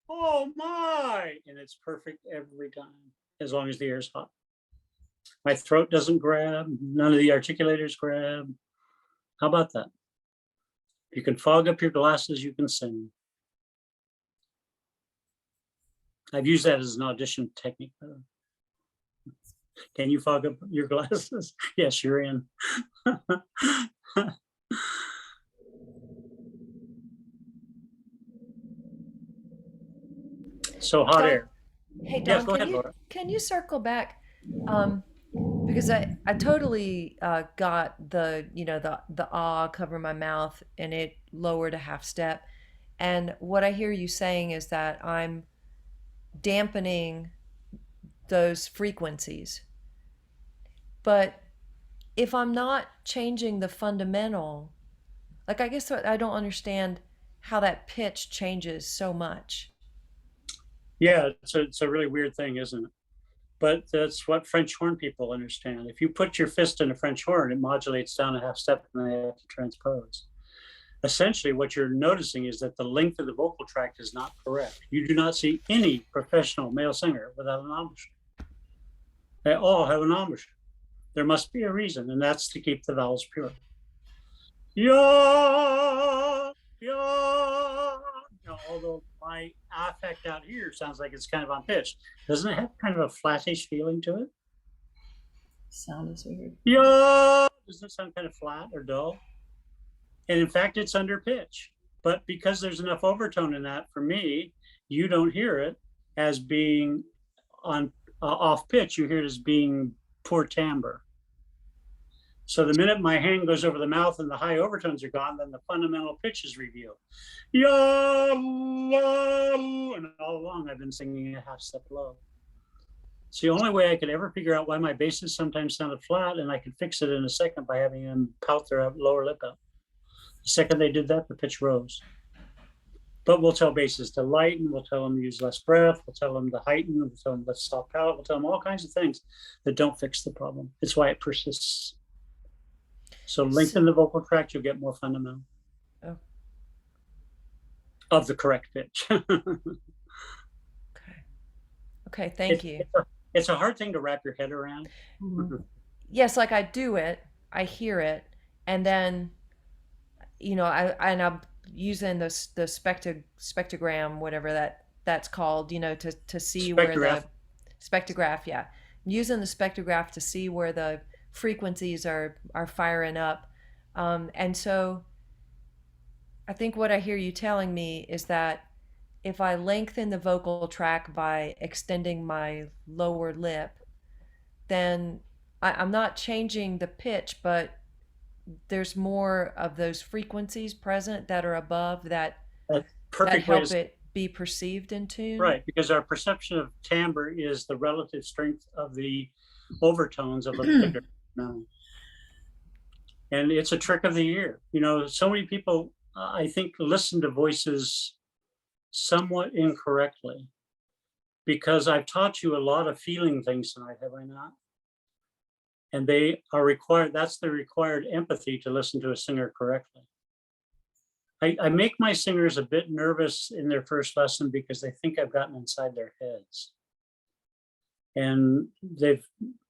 oh my. And it's perfect every time, as long as the air is hot. My throat doesn't grab, none of the articulators grab. How about that? You can fog up your glasses, you can sing. I've used that as an audition technique. Can you fog up your glasses? Yes, you're in. So hot Don, air. hey Yes, Don, go ahead, Laura. can you circle back? Because I totally got the the ah cover my mouth and it lowered a half step. And what I hear you saying is that I'm dampening those frequencies. But if I'm not changing the fundamental, like I guess I don't understand how that pitch changes so much. Yeah, it's a really weird thing, isn't it? But that's what French horn people understand. If you put your fist in a French horn, it modulates down a half step and they have to transpose. Essentially, what you're noticing is that the length of the vocal tract is not correct. You do not see any professional male singer without an embouchure. They all have an embouchure. There must be a reason, and that's to keep the vowels pure. Yeah, yeah. Although my affect out here sounds like it's kind of on pitch, doesn't it have kind of a flattish feeling to it? Sound is weird. Yeah, doesn't it sound kind of flat or dull? And in fact, it's under pitch. But because there's enough overtone in that, for me, you don't hear it as being on off pitch. You hear it as being poor timbre. So the minute my hand goes over the mouth and the high overtones are gone, then the fundamental pitch is revealed. Yeah, and all along I've been singing a half step low. It's the only way I could ever figure out why my basses sometimes sounded flat, and I could fix it in a second by having them pout their lower lip out. The second they did that, the pitch rose. But we'll tell basses to lighten, we'll tell them to use less breath, we'll tell them to heighten, we'll tell them let's stop palate, we'll tell them all kinds of things that don't fix the problem. It's why it persists. So lengthen the vocal tract, you'll get more fundamental. Oh. Of the correct pitch. Okay, thank you. It's a hard thing to wrap your head around. Mm-hmm. Yes, like I do it, I hear it, and then I'm using the spectrogram, whatever that's called, to see where the spectrograph, yeah, using the spectrograph to see where the frequencies are firing up, and so I think what I hear you telling me is that if I lengthen the vocal tract by extending my lower lip, then I'm not changing the pitch, but there's more of those frequencies present that are above that help it be perceived in tune. Right, because our perception of timbre is the relative strength of the overtones of a particular note. And it's a trick of the ear. So many people, I think, listen to voices somewhat incorrectly, because I've taught you a lot of feeling things tonight, have I not? And they are required, that's the required empathy to listen to a singer correctly. I make my singers a bit nervous in their first lesson because they think I've gotten inside their heads. And they've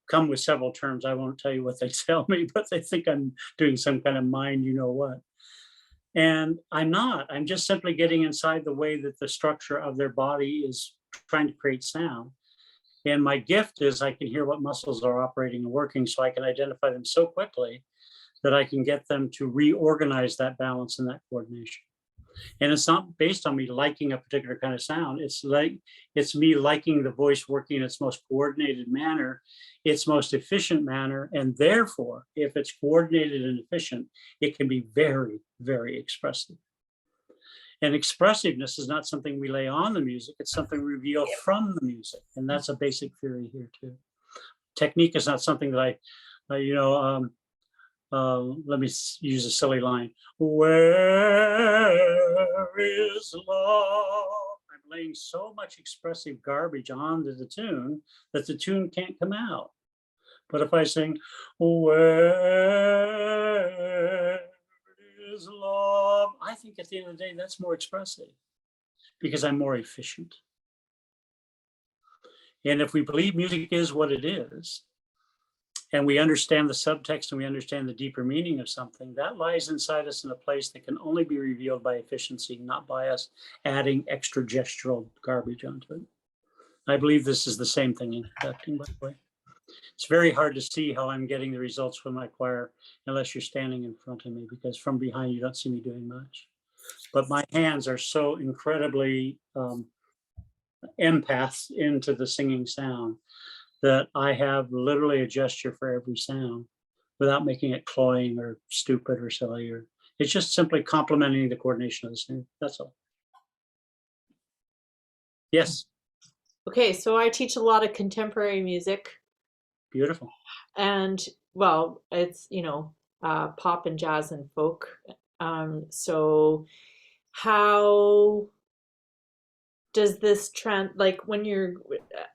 come with several terms. I won't tell you what they tell me, but they think I'm doing some kind of mind, you know what. And I'm not. I'm just simply getting inside the way that the structure of their body is trying to create sound. And my gift is I can hear what muscles are operating and working, so I can identify them so quickly that I can get them to reorganize that balance and that coordination. And it's not based on me liking a particular kind of sound. It's me liking the voice working in its most coordinated manner, its most efficient manner. And therefore, if it's coordinated and efficient, it can be very, very expressive. And expressiveness is not something we lay on the music. It's something we reveal from the music. And that's a basic theory here too. Technique is not something that let me use a silly line. Where is love? I'm laying so much expressive garbage onto the tune that the tune can't come out. But if I sing, where is love? I think at the end of the day, that's more expressive because I'm more efficient. And if we believe music is what it is, and we understand the subtext and we understand the deeper meaning of something, that lies inside us in a place that can only be revealed by efficiency, not by us adding extra gestural garbage onto it. I believe this is the same thing in conducting, by the way. It's very hard to see how I'm getting the results from my choir unless you're standing in front of me, because from behind you don't see me doing much. But my hands are so incredibly empaths into the singing sound, that I have literally a gesture for every sound without making it cloying or stupid or silly, or it's just simply complementing the coordination of the sound. That's all. Yes, Okay, so I teach a lot of contemporary music, beautiful. and well, it's pop and jazz and folk. So how does this trend, like when you're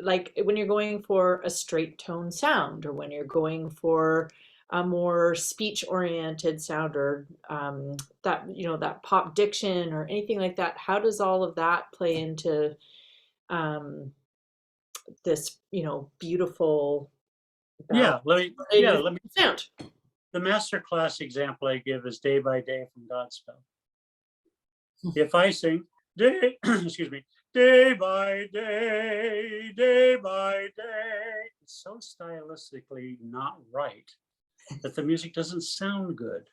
going for a straight tone sound, or when you're going for a more speech oriented sound, or that that pop diction or anything like that, how does all of that play into this beautiful Yeah, ballet let me. sound? The master class example I give is Day by Day from Godspell. If I sing day, excuse me, day by day, day by day, it's so stylistically not right that the music doesn't sound good.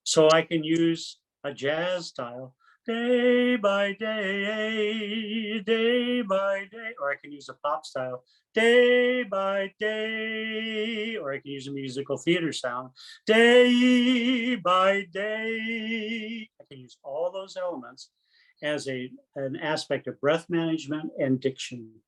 So I can use a jazz style, day by day, or I can use a pop style, day by day, or I can use a musical theater sound, day by day. I can use all those elements as an aspect of breath management and diction.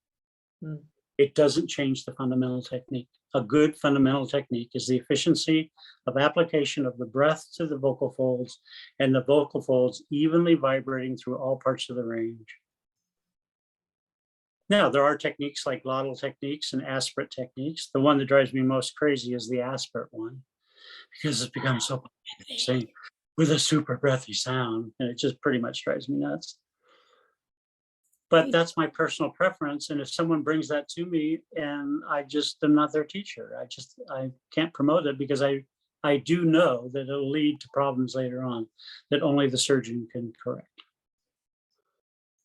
Hmm. It doesn't change the fundamental technique. A good fundamental technique is the efficiency of application of the breath to the vocal folds, and the vocal folds evenly vibrating through all parts of the range. Now, there are techniques like glottal techniques and aspirate techniques. The one that drives me most crazy is the aspirate one, because it's become so sing with a super breathy sound, and it just pretty much drives me nuts. But that's my personal preference, and if someone brings that to me, and I just am not their teacher, I can't promote it, because I do know that it'll lead to problems later on that only the surgeon can correct.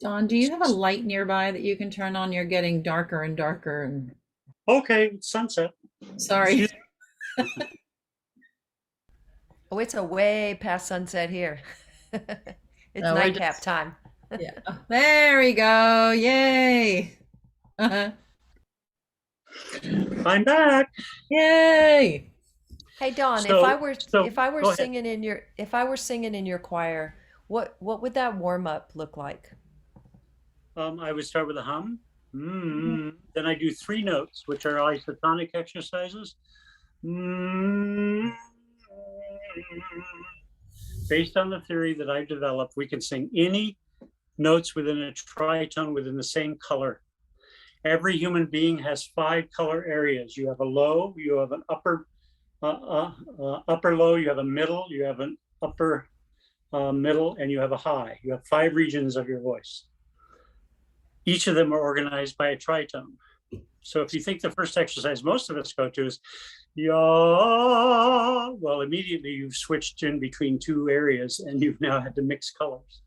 Don, do you have a light nearby that you can turn on? You're getting darker and darker. And Okay, sunset. sorry. Oh, it's a way past sunset here. It's No, we're nightcap just- time. Yeah. There we go. Yay. Uh-huh. I'm back. Yay. Hey Don, So- if I were go ahead. singing in your choir, what would that warm up look like? I would start with a hum. Then I do 3 notes, which are isotonic exercises. Based on the theory that I've developed, we can sing any notes within a tritone within the same color. Every human being has 5 color areas. You have a low, you have an upper low, you have a middle, you have an upper middle, and you have a high. You have 5 regions of your voice. Each of them are organized by a tritone. So if you think the first exercise most of us go to is yaw, well, immediately you've switched in between 2 areas and you've now had to mix colors.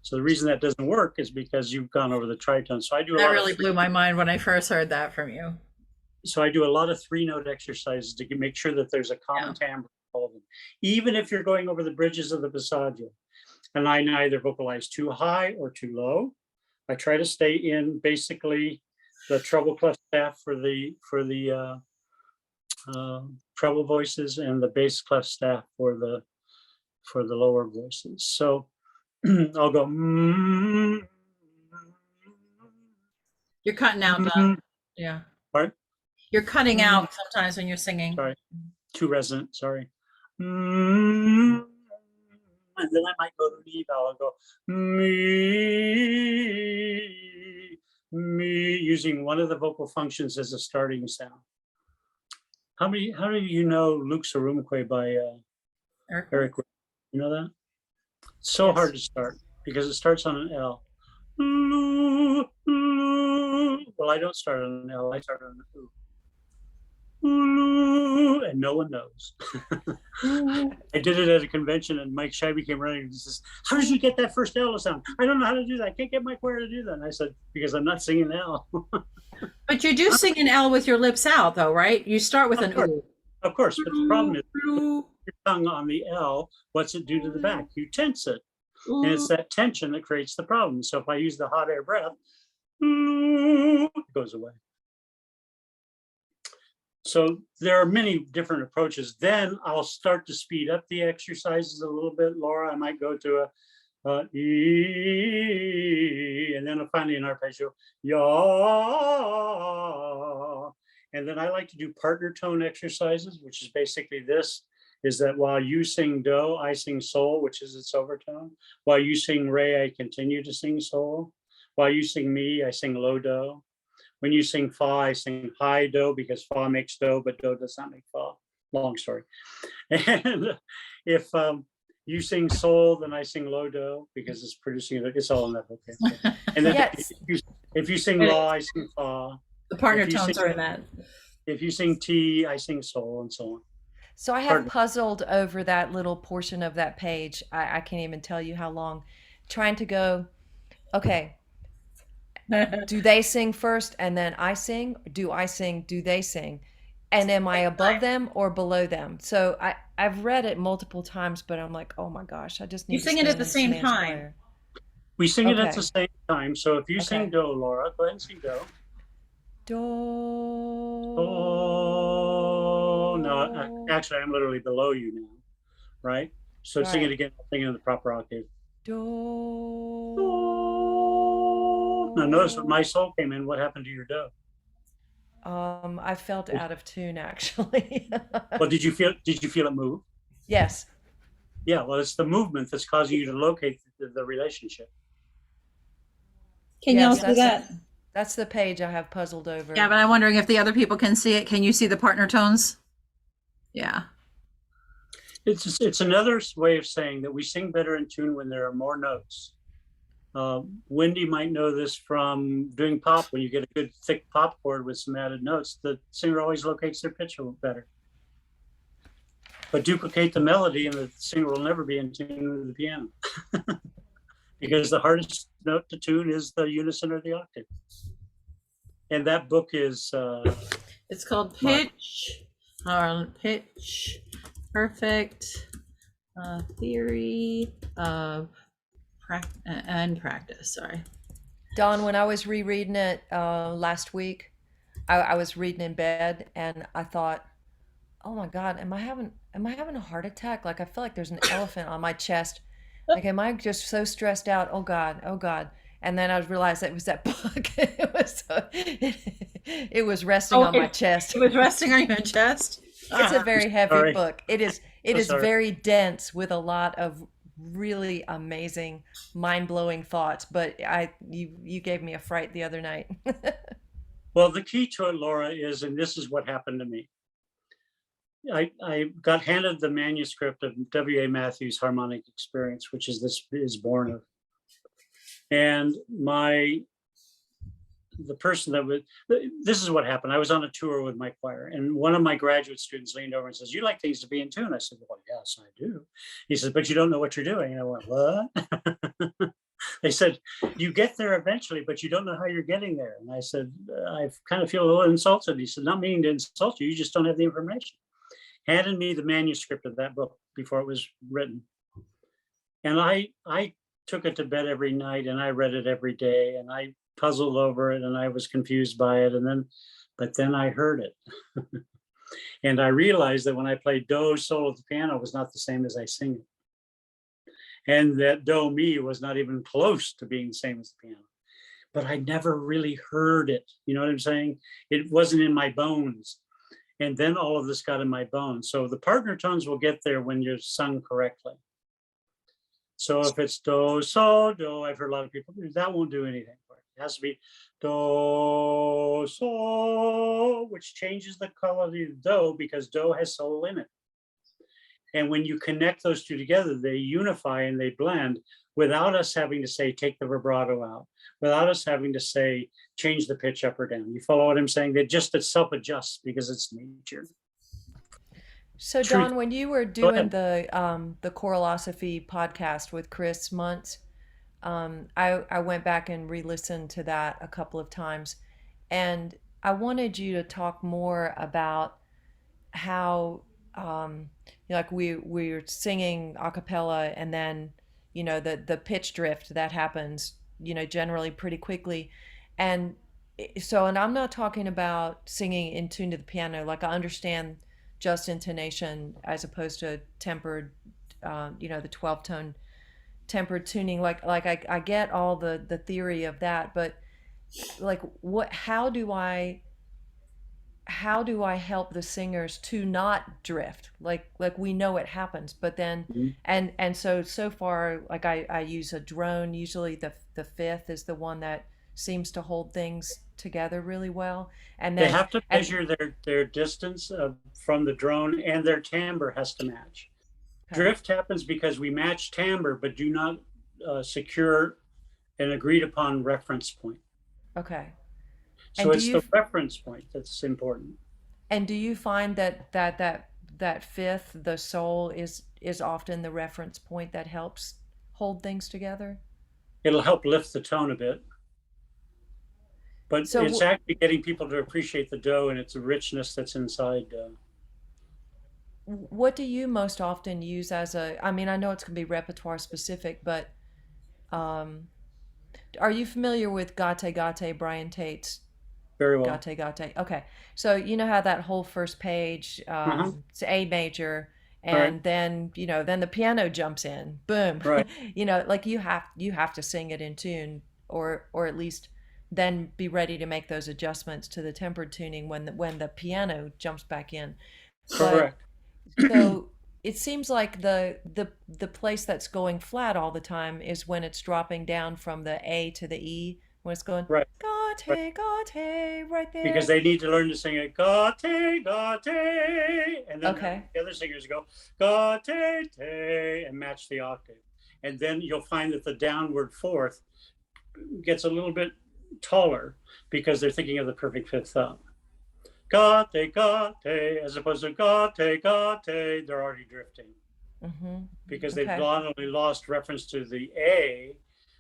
So the reason that doesn't work is because you've gone over the tritone. So I do a That lot really of blew my mind when I first heard that from you. So I do a lot of 3-note exercises to make sure that there's a common timbre for all of them. Even if you're going over the bridges of the passaggio, and I neither vocalize too high or too low. I try to stay in basically the treble clef staff for the treble voices, and the bass clef staff for the lower voices. So I'll go. You're cutting out, Don. Yeah. Pardon? You're cutting out sometimes when you're singing. Sorry, too resonant. Sorry. And then I might go to the vowel and go me, using one of the vocal functions as a starting sound. How do you know Luke's Arumque by Eric? You know that? It's so Yes. hard to start because it starts on an L. Well, I don't start on an L, I start on an U. And no one knows. I did it at a convention, and Mike Scheibe came running and says, "How did you get that first L sound? I don't know how to do that. I can't get my choir to do that." And I said, "Because I'm not singing L." But you do sing an L with your lips out, though, right? You start with an course. ooh. Of course, but the problem is Ooh. your tongue on the L. What's it do to the back? You tense it. And it's that tension that creates the problem. So if I use the hot air breath, it goes away. So there are many different approaches. Then I'll start to speed up the exercises a little bit. Laura, I might go to a E, and then finally an arpeggio, ya. And then I like to do partner tone exercises, which is basically this, is that while you sing do, I sing sol, which is its overtone. While you sing re, I continue to sing sol. While you sing mi, I sing low do. When you sing fa, I sing high do, because fa makes do, but do does not make fa. Long story. And if you sing sol, then I sing low do, because it's producing it. It's all in that. Okay. And then Yes. if you sing la, I sing fa. The partner If you tones sing- are in that. If you sing ti, I sing sol, and so on. So I have Pardon. puzzled over that little portion of that page. I can't even tell you how long, trying to go, okay, do they sing first and then I sing? Do I sing? Do they sing? And am I above them or below them? So I've read it multiple times, but I'm like, oh my gosh, I just need You to sing it stand at the in same Samant's time. choir. We sing it at Okay. the same time. So if you Okay. sing do, Laura, go ahead and sing do. Do. Oh, no, actually, I'm literally below you now, right? So sing it Right. again, sing it in the proper octave. Do. Now notice when my soul came in, what happened to your do? I felt out of tune actually. Well, did you feel it move? Yes. Yeah, well, it's the movement that's causing you to locate the relationship. Can Yes, y'all see that's- that? That's the page I have puzzled over. Yeah, but I'm wondering if the other people can see it. Can you see the partner tones? Yeah. It's another way of saying that we sing better in tune when there are more notes. Wendy might know this from doing pop. When you get a good thick pop chord with some added notes, the singer always locates their pitch a little better. But duplicate the melody and the singer will never be in tune with the piano. Because the hardest note to tune is the unison or the octave. And that book is It's called Mark. Pitch Perfect Theory of Practice. Sorry. Don, when I was rereading it last week, I was reading in bed and I thought, oh my God, am I having a heart attack? Like I feel like there's an elephant on my chest. Like, am I just so stressed out? Oh God, oh God. And then I realized that it was that book. It was resting Oh, on my chest. It was resting on your chest. It's a very heavy Sorry. book. It is sorry. very dense with a lot of really amazing, mind-blowing thoughts. But you gave me a fright the other night. Well, the key to it, Laura, is, and this is what happened to me. I got handed the manuscript of W.A. Matthews' Harmonic Experience, which is born of. And the person that this is what happened. I was on a tour with my choir, and one of my graduate students leaned over and says, "You like things to be in tune?" I said, "Well, yes, I do." He says, "But you don't know what you're doing." And I went, "What?" They said, "You get there eventually, but you don't know how you're getting there." And I said, "I kind of feel a little insulted." He said, "Not meaning to insult you, you just don't have the information." Handed me the manuscript of that book before it was written. And I took it to bed every night and I read it every day and I puzzled over it and I was confused by it. But then I heard it. And I realized that when I played do solo at the piano, it was not the same as I sing it. And that do mi was not even close to being the same as the piano. But I never really heard it. You know what I'm saying? It wasn't in my bones. And then all of this got in my bones. So the partner tones will get there when you're sung correctly. So if it's do, so, do, I've heard a lot of people, that won't do anything for it. It has to be do, so, which changes the quality of do because do has sol in it. And when you connect those two together, they unify and they blend without us having to say, take the vibrato out, without us having to say, change the pitch up or down. You follow what I'm saying? They just self-adjusts because it's nature. So Truth. Don, when you were doing the Choralosophy podcast with Chris Muntz, I went back and re-listened to that a couple of times, and I wanted you to talk more about how like we were singing a cappella and then you know, the pitch drift that happens, you know, generally pretty quickly. And so, and I'm not talking about singing in tune to the piano. Like I understand just intonation as opposed to tempered, you know, the 12 tone tempered tuning. Like I get all the theory of that, but like how do I help the singers to not drift? Like we know it happens, but then Mhm. and so far, like I use a drone. Usually the fifth is the one that seems to hold things together really well. And They then have to and measure their distance from the drone, and their timbre has to match. okay, Drift happens because we match timbre but do not secure an agreed upon reference point. okay. So And do it's you the reference point that's important. and do you find that fifth, the soul, is often the reference point that helps hold things together? It'll help lift the tone a bit, but it's So actually getting people to appreciate the dough and its richness that's inside. what do you most often use as a, I mean, I know it's going to be repertoire specific, but um, are you familiar with Gate Gate, Brian Tate's Very well. Gate Gate? Okay. So you know how that whole first page, Uh-huh. it's A major, All right. and then, you know, then the piano jumps in, boom. Right. You know, like you have to sing it in tune, or at least then be ready to make those adjustments to the tempered tuning when the piano jumps back in. But Correct. so it seems like the place that's going flat all the time is when it's dropping down from the A to the E, when it's going Right. Right. gate gate right Because there. they need to learn to sing it gate gate, and then Okay. the other singers go gate te and match the octave, and then you'll find that the downward fourth gets a little bit taller because they're thinking of the perfect fifth thumb. Gate gate, as opposed to gate gate, they're already drifting Mm-hmm. because they've Okay. not only lost reference to the A,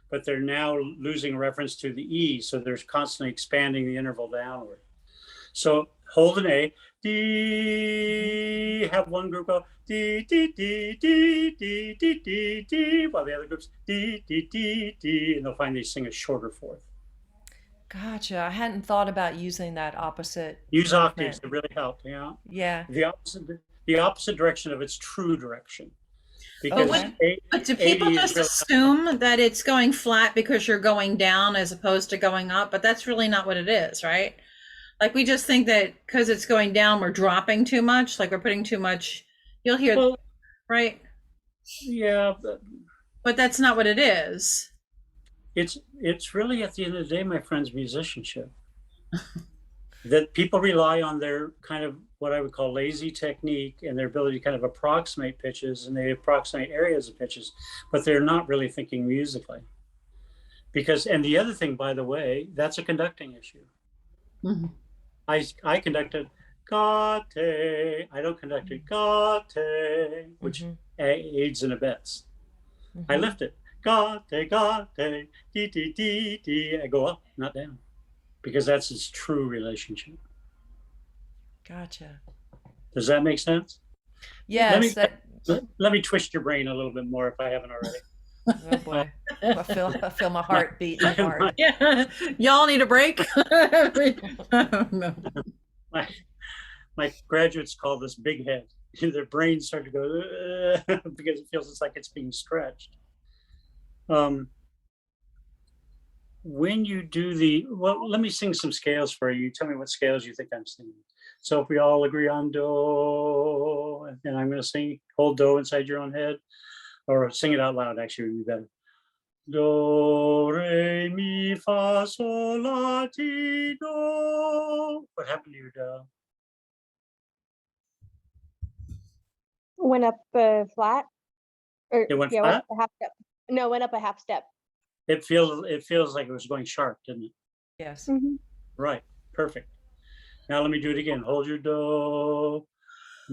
but they're now losing reference to the E. So they're constantly expanding the interval downward. So hold an A, D, have one group go D, D, D, D, D, D, D, D, while the other groups D, D, D, D, and they'll find they sing a shorter fourth. Gotcha. I hadn't thought about using that opposite Use octaves movement. to really help. Yeah, Yeah. the opposite direction of its true direction, But because Okay. but do 80 people is just really assume that it's going flat because you're going down as opposed to going up? But that's really not what it is, right? Like we just think that because it's going down, we're dropping too much, like we're putting too much. You'll hear, well, right? yeah. But that's not what it is. It's really at the end of the day, my friends, musicianship. That people rely on their kind of what I would call lazy technique and their ability to kind of approximate pitches, and they approximate areas of pitches, but they're not really thinking musically. Because, and the other thing, by the way, that's a conducting issue. Mm-hmm. I conducted gate. I don't conduct it gate, which Mm-hmm. aids and abets. I Mm-hmm. lift it gate gate d d d d. I go up, not down, because that's its true relationship. Gotcha. Does that make sense? Yes, that Let me twist your brain a little bit more if I haven't already. oh boy. I feel my heart beating hard. Yeah, y'all need a break. No. My graduates call this big head. Their brains start to go because it feels like it's being stretched. When you do well, let me sing some scales for you. Tell me what scales you think I'm singing. So if we all agree on do, and I'm going to sing hold do inside your own head, or sing it out loud, actually would be better. Do, re, mi, fa, sol, la, ti, do. What happened to your do? Went up flat, or It went yeah, went flat? up a half step. No, went up a half step. It feels like it was going sharp, didn't it? Yes. Mm-hmm. Right, perfect. Now let me do it again. Hold your do.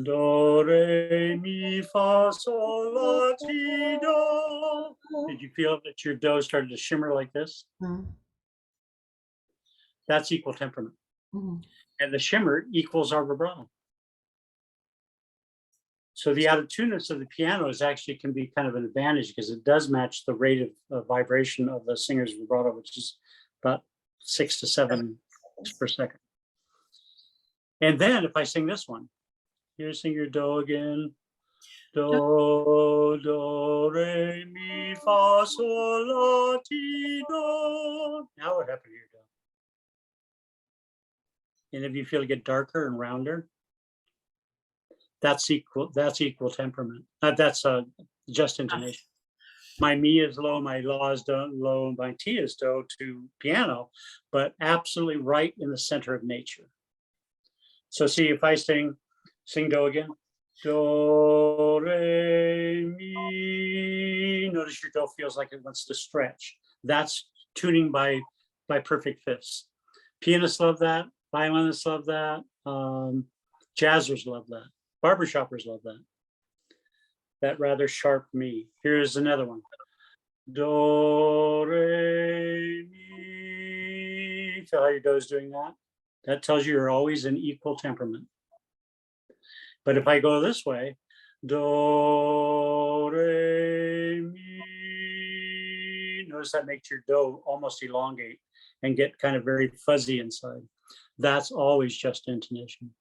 Do, re, mi, fa, sol, la, ti, do. Did you feel that your do started to shimmer like this? That's equal temperament. Mm-hmm. And the shimmer equals our vibrato. So the out of tuneness of the piano is actually can be kind of an advantage because it does match the rate of vibration of the singer's vibrato, which is about 6 to 7 per second. And then if I sing this one, here's sing your do again. Do, do, re, mi, fa, sol, la, ti, do. Now what happened to your do? And if you feel it get darker and rounder, that's equal temperament. That's just intonation. My mi is low, my la is do, low, my ti is do to piano, but absolutely right in the center of nature. So see if I sing do again. Do, re, mi. Notice your do feels like it wants to stretch. That's tuning by perfect fifths. Pianists love that. Violinists love that. Jazzers love that. Barbershoppers love that. That rather sharp mi. Here's another one. Do, re, mi. Feel how your do is doing that? That tells you you're always in equal temperament. But if I go this way, do, re, mi, notice that makes your do almost elongate and get kind of very fuzzy inside. That's always just intonation.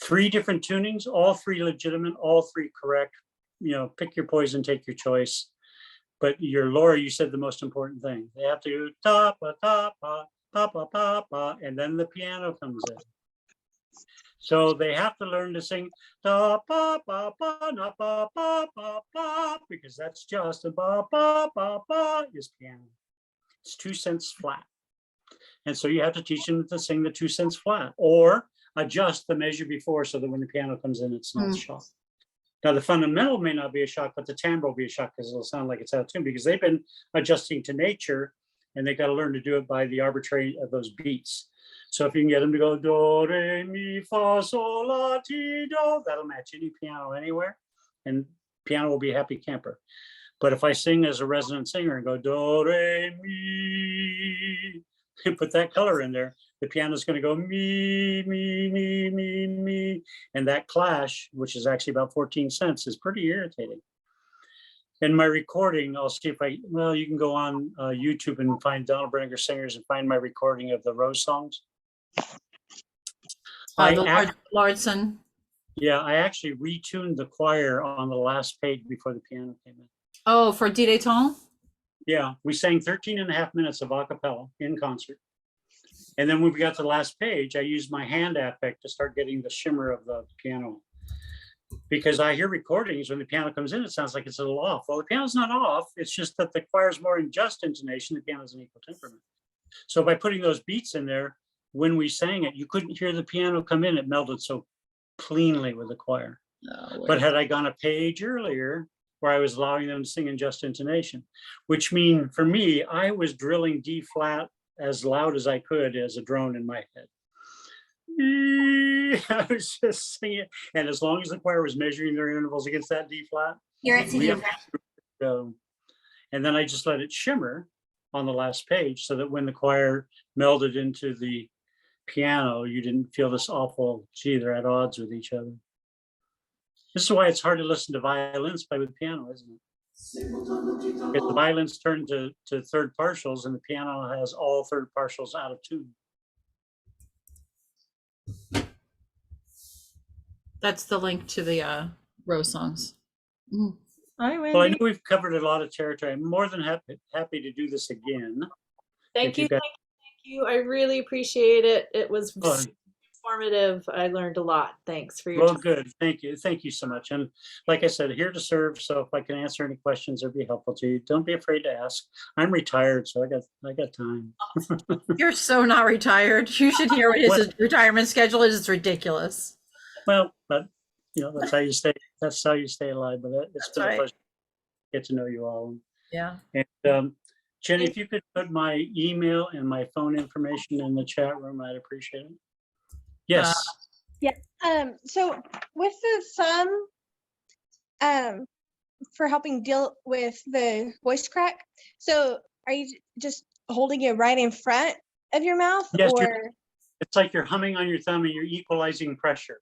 3 different tunings, all 3 legitimate, all 3 correct. You know, pick your poison, take your choice. But your Laura, you said the most important thing. They have to do ta pa ta pa pa pa pa pa, and then the piano comes in. So they have to learn to sing da pa pa pa na pa pa pa pa, because that's just a ba pa pa pa is piano. It's 2 cents flat. And so you have to teach them to sing the 2 cents flat or adjust the measure before so that when the piano comes in, it's not a shock. Now the fundamental may not be a shock, but the timbre will be a shock because it'll sound like it's out of tune because they've been adjusting to nature and they got to learn to do it by the arbitrary of those beats. So if you can get them to go do, re, mi, fa, sol, la, ti, do, that'll match any piano anywhere, and piano will be a happy camper. But if I sing as a resonant singer and go do, re, mi, and put that color in there, the piano is going to go me, me, me, me, me, and that clash, which is actually about 14 cents, is pretty irritating. In my recording, I'll see if well, you can go on YouTube and find Donald Brinegar singers and find my recording of the Rose songs. The Lordson. Yeah, I actually retuned the choir on the last page before the piano came in. Oh, for Dide Ton? Yeah, we sang 13.5 minutes of a cappella in concert. And then when we got to the last page, I used my hand affect to start getting the shimmer of the piano. Because I hear recordings when the piano comes in, it sounds like it's a little off. Well, the piano's not off. It's just that the choir's more in just intonation. The piano's in equal temperament. So by putting those beats in there, when we sang it, you couldn't hear the piano come in. It melded so cleanly with the choir. But had I gone a page earlier, where I was allowing them to sing in just intonation, which mean for me, I was drilling D flat as loud as I could as a drone in my head. I was just singing, and as long as the choir was measuring their intervals against that D flat, and then I just let it shimmer on the last page so that when the choir melded into the piano, you didn't feel this awful, gee, they're at odds with each other. This is why it's hard to listen to violins play with piano, isn't it? Because the violins turn to third partials and the piano has all third partials out of tune. That's the link to the Rose songs. Mm. Hi, Wendy. Well, I know we've covered a lot of territory. I'm more than happy to do this again. Thank you. Thank you. I really appreciate it. It was informative. I learned a lot. Thanks for your time. Good. Thank you. Thank you so much. And like I said, here to serve. So if I can answer any questions or be helpful to you, don't be afraid to ask. I'm retired, so I got time. You're so not retired. You should hear what his retirement schedule is. It's ridiculous. Well, but you know, that's how you stay. That's how you stay alive. But it's been a pleasure to get to know you all. Yeah. And Jenny, if you could put my email and my phone information in the chat room, I'd appreciate it. Yes. So with the thumb, for helping deal with the voice crack, so are you just holding it right in front of your mouth? Yes, or it's like you're humming on your thumb and you're equalizing pressure.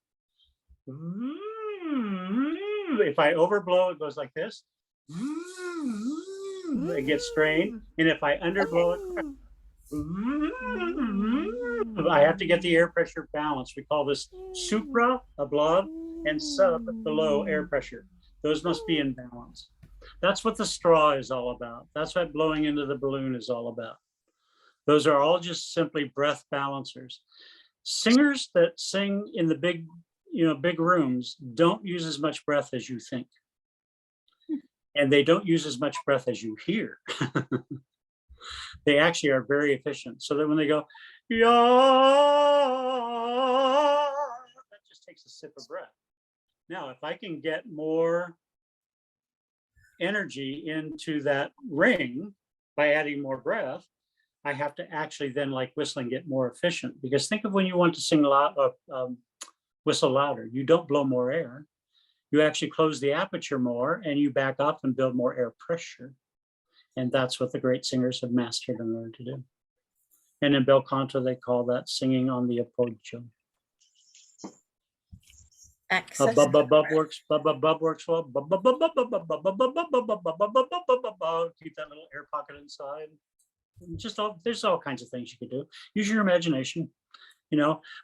If I overblow, it goes like this. It gets strained. And if I underblow it, I have to get the air pressure balanced. We call this supra above and sub below air pressure. Those must be in balance. That's what the straw is all about. That's what blowing into the balloon is all about. Those are all just simply breath balancers. Singers that sing in the big rooms don't use as much breath as you think. And they don't use as much breath as you hear. They actually are very efficient. So that when they go, yeah, that just takes a sip of breath. Now, if I can get more energy into that ring by adding more breath, I have to actually then, like whistling, get more efficient. Because think of when you want to sing loud, whistle louder, you don't blow more air. You actually close the aperture more and you back up and build more air pressure. And that's what the great singers have mastered and learned to do. And in bel canto, they call that singing on the appoggio. Access. Bub works well. Keep that little air pocket inside. There's all kinds of things you could do. Use your imagination,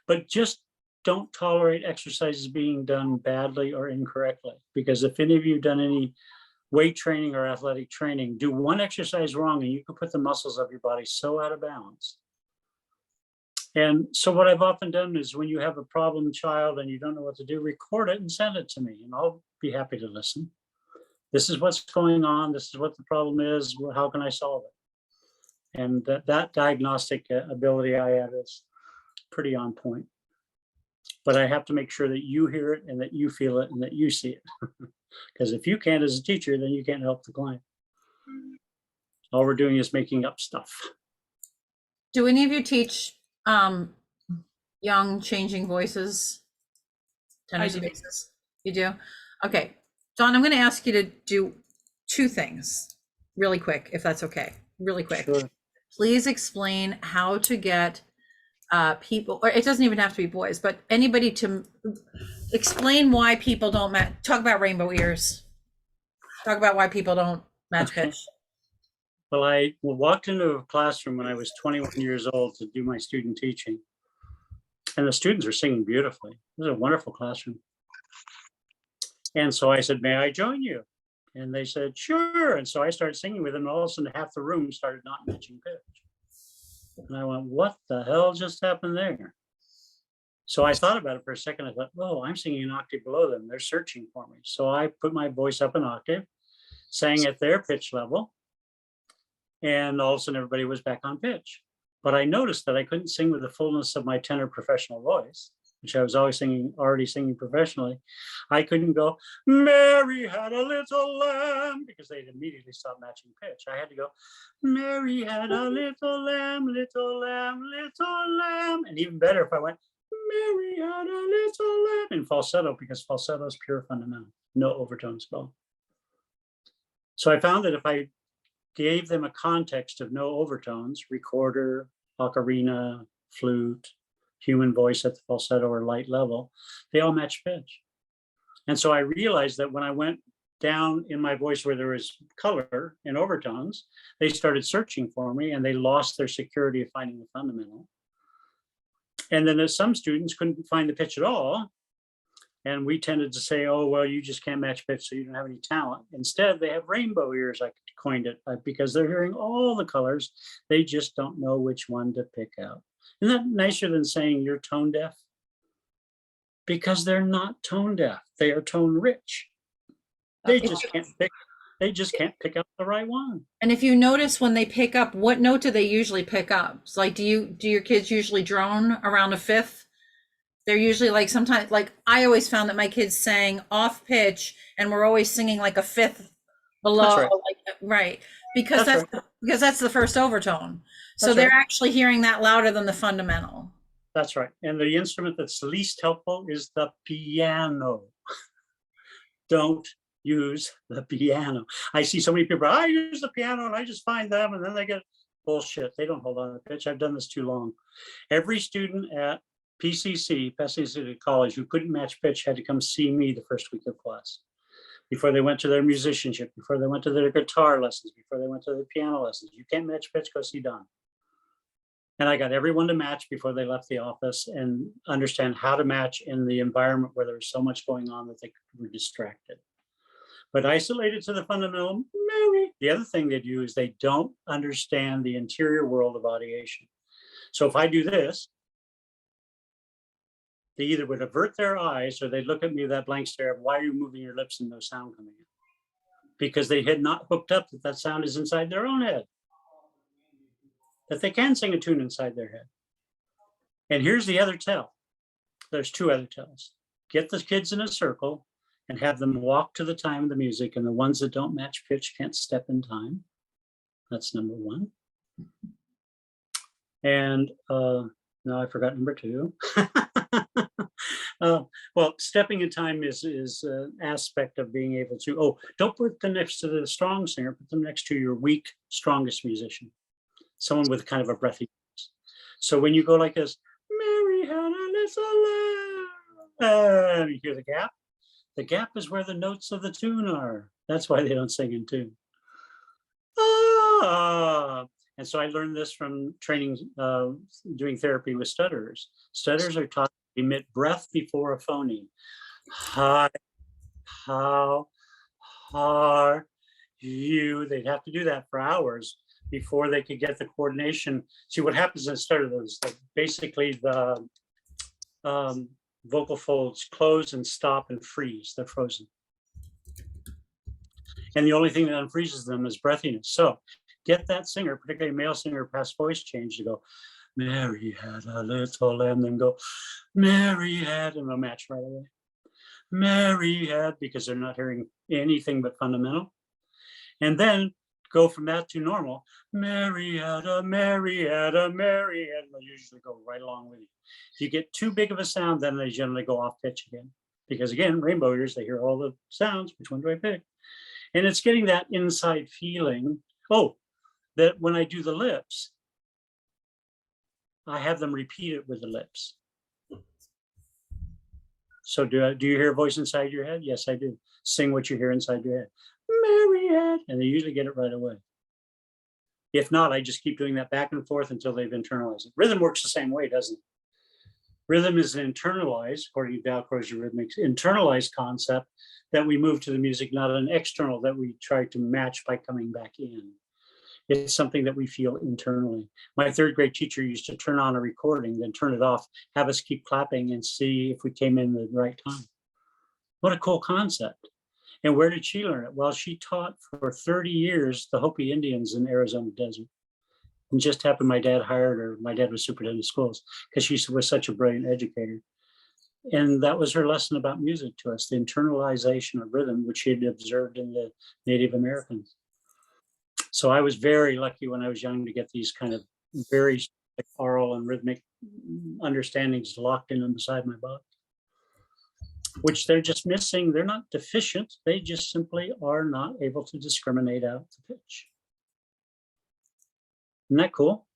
but just don't tolerate exercises being done badly or incorrectly. Because if any of you have done any weight training or athletic training, do one exercise wrong and you can put the muscles of your body so out of balance. And so what I've often done is when you have a problem child and you don't know what to do, record it and send it to me and I'll be happy to listen. This is what's going on. This is what the problem is. How can I solve it? And that diagnostic ability I have is pretty on point. But I have to make sure that you hear it and that you feel it and that you see it. Because if you can't as a teacher, then you can't help the client. All we're doing is making up stuff. Do any of you teach young changing voices? Tenors and basses? You do? Okay. Don, I'm going to ask you to do two things really quick, if that's okay. Really quick. Sure. Please explain how to get people, or it doesn't even have to be boys, but anybody to explain why people don't match. Talk about rainbow ears. Talk about why people don't match pitch. Well, I walked into a classroom when I was 21 years old to do my student teaching. And the students were singing beautifully. It was a wonderful classroom. And so I said, may I join you? And they said, sure. And so I started singing with them. And all of a sudden, half the room started not matching pitch. And I went, what the hell just happened there? So I thought about it for a second. I thought, oh, I'm singing an octave below them. They're searching for me. So I put my voice up an octave, sang at their pitch level. And all of a sudden, everybody was back on pitch. But I noticed that I couldn't sing with the fullness of my tenor professional voice, which I was already singing professionally. I couldn't go, Mary had a little lamb, because they'd immediately stop matching pitch. I had to go, Mary had a little lamb, little lamb, little lamb. And even better if I went, Mary had a little lamb in falsetto, because falsetto is pure fundamental, no overtones at all. So I found that if I gave them a context of no overtones, recorder, ocarina, flute, human voice at the falsetto or light level, they all match pitch. And so I realized that when I went down in my voice where there was color and overtones, they started searching for me and they lost their security of finding the fundamental. And then some students couldn't find the pitch at all. And we tended to say, oh, well, you just can't match pitch, so you don't have any talent. Instead, they have rainbow ears, I coined it, because they're hearing all the colors. They just don't know which one to pick out. Isn't that nicer than saying you're tone deaf? Because they're not tone deaf. They are tone rich. They just can't pick up the right one. And if you notice when they pick up, what note do they usually pick up? It's like, do your kids usually drone around a fifth? They're usually like, sometimes, like I always found that my kids sang off pitch and we're always singing like a fifth below. That's right. Right. Because that's the first overtone. So That's they're right. actually hearing that louder than the fundamental. That's right. And the instrument that's least helpful is the piano. Don't use the piano. I see so many people, I use the piano and I just find them and then they get bullshit. They don't hold on to pitch. I've done this too long. Every student at PCC, Pasadena City College, who couldn't match pitch had to come see me the first week of class before they went to their musicianship, before they went to their guitar lessons, before they went to their piano lessons. You can't match pitch, go see Don. And I got everyone to match before they left the office and understand how to match in the environment where there was so much going on that they were distracted. But isolated to the fundamental, Mary. The other thing they do is they don't understand the interior world of audiation. So if I do this, they either would avert their eyes or they'd look at me with that blank stare of, why are you moving your lips and no sound coming in? Because they had not hooked up that that sound is inside their own head, that they can sing a tune inside their head. And here's the other tell. There's two other tells. Get the kids in a circle and have them walk to the time of the music, and the ones that don't match pitch can't step in time. That's number one. And now I forgot number two. Well, stepping in time is an aspect of being able to, oh, don't put them next to the strong singer, put them next to your weak, strongest musician, someone with kind of a breathy voice. So when you go like this, Mary had a little lamb, you hear the gap? The gap is where the notes of the tune are. That's why they don't sing in tune. Ah. And so I learned this from training, doing therapy with stutterers. Stutterers are taught to emit breath before a phoneme. Hi, how, are you? They'd have to do that for hours before they could get the coordination. See, what happens in stutter is that basically the vocal folds close and stop and freeze. They're frozen. And the only thing that unfreezes them is breathiness. So get that singer, particularly a male singer, past voice change to go, Mary had a little lamb, then go, Mary had, and they'll match right away. Mary had, because they're not hearing anything but fundamental. And then go from that to normal. Mary had a, Mary had a, Mary had, and they'll usually go right along with you. If you get too big of a sound, then they generally go off pitch again. Because again, rainbow ears, they hear all the sounds. Which one do I pick? And it's getting that inside feeling. Oh, that when I do the lips, I have them repeat it with the lips. So do you hear a voice inside your head? Yes, I do. Sing what you hear inside your head. Mary had, and they usually get it right away. If not, I just keep doing that back and forth until they've internalized it. Rhythm works the same way, doesn't it? Rhythm is an internalized, according to Dalcroze Rhythmics, internalized concept that we move to the music, not an external that we try to match by coming back in. It's something that we feel internally. My third grade teacher used to turn on a recording, then turn it off, have us keep clapping and see if we came in the right time. What a cool concept. And where did she learn it? Well, she taught for 30 years the Hopi Indians in the Arizona desert. And just happened my dad hired her. My dad was superintendent of schools because she was such a brilliant educator. And that was her lesson about music to us, the internalization of rhythm, which she had observed in the Native Americans. So I was very lucky when I was young to get these kind of very oral and rhythmic understandings locked in beside my body, which they're just missing. They're not deficient. They just simply are not able to discriminate out the pitch. Isn't that cool?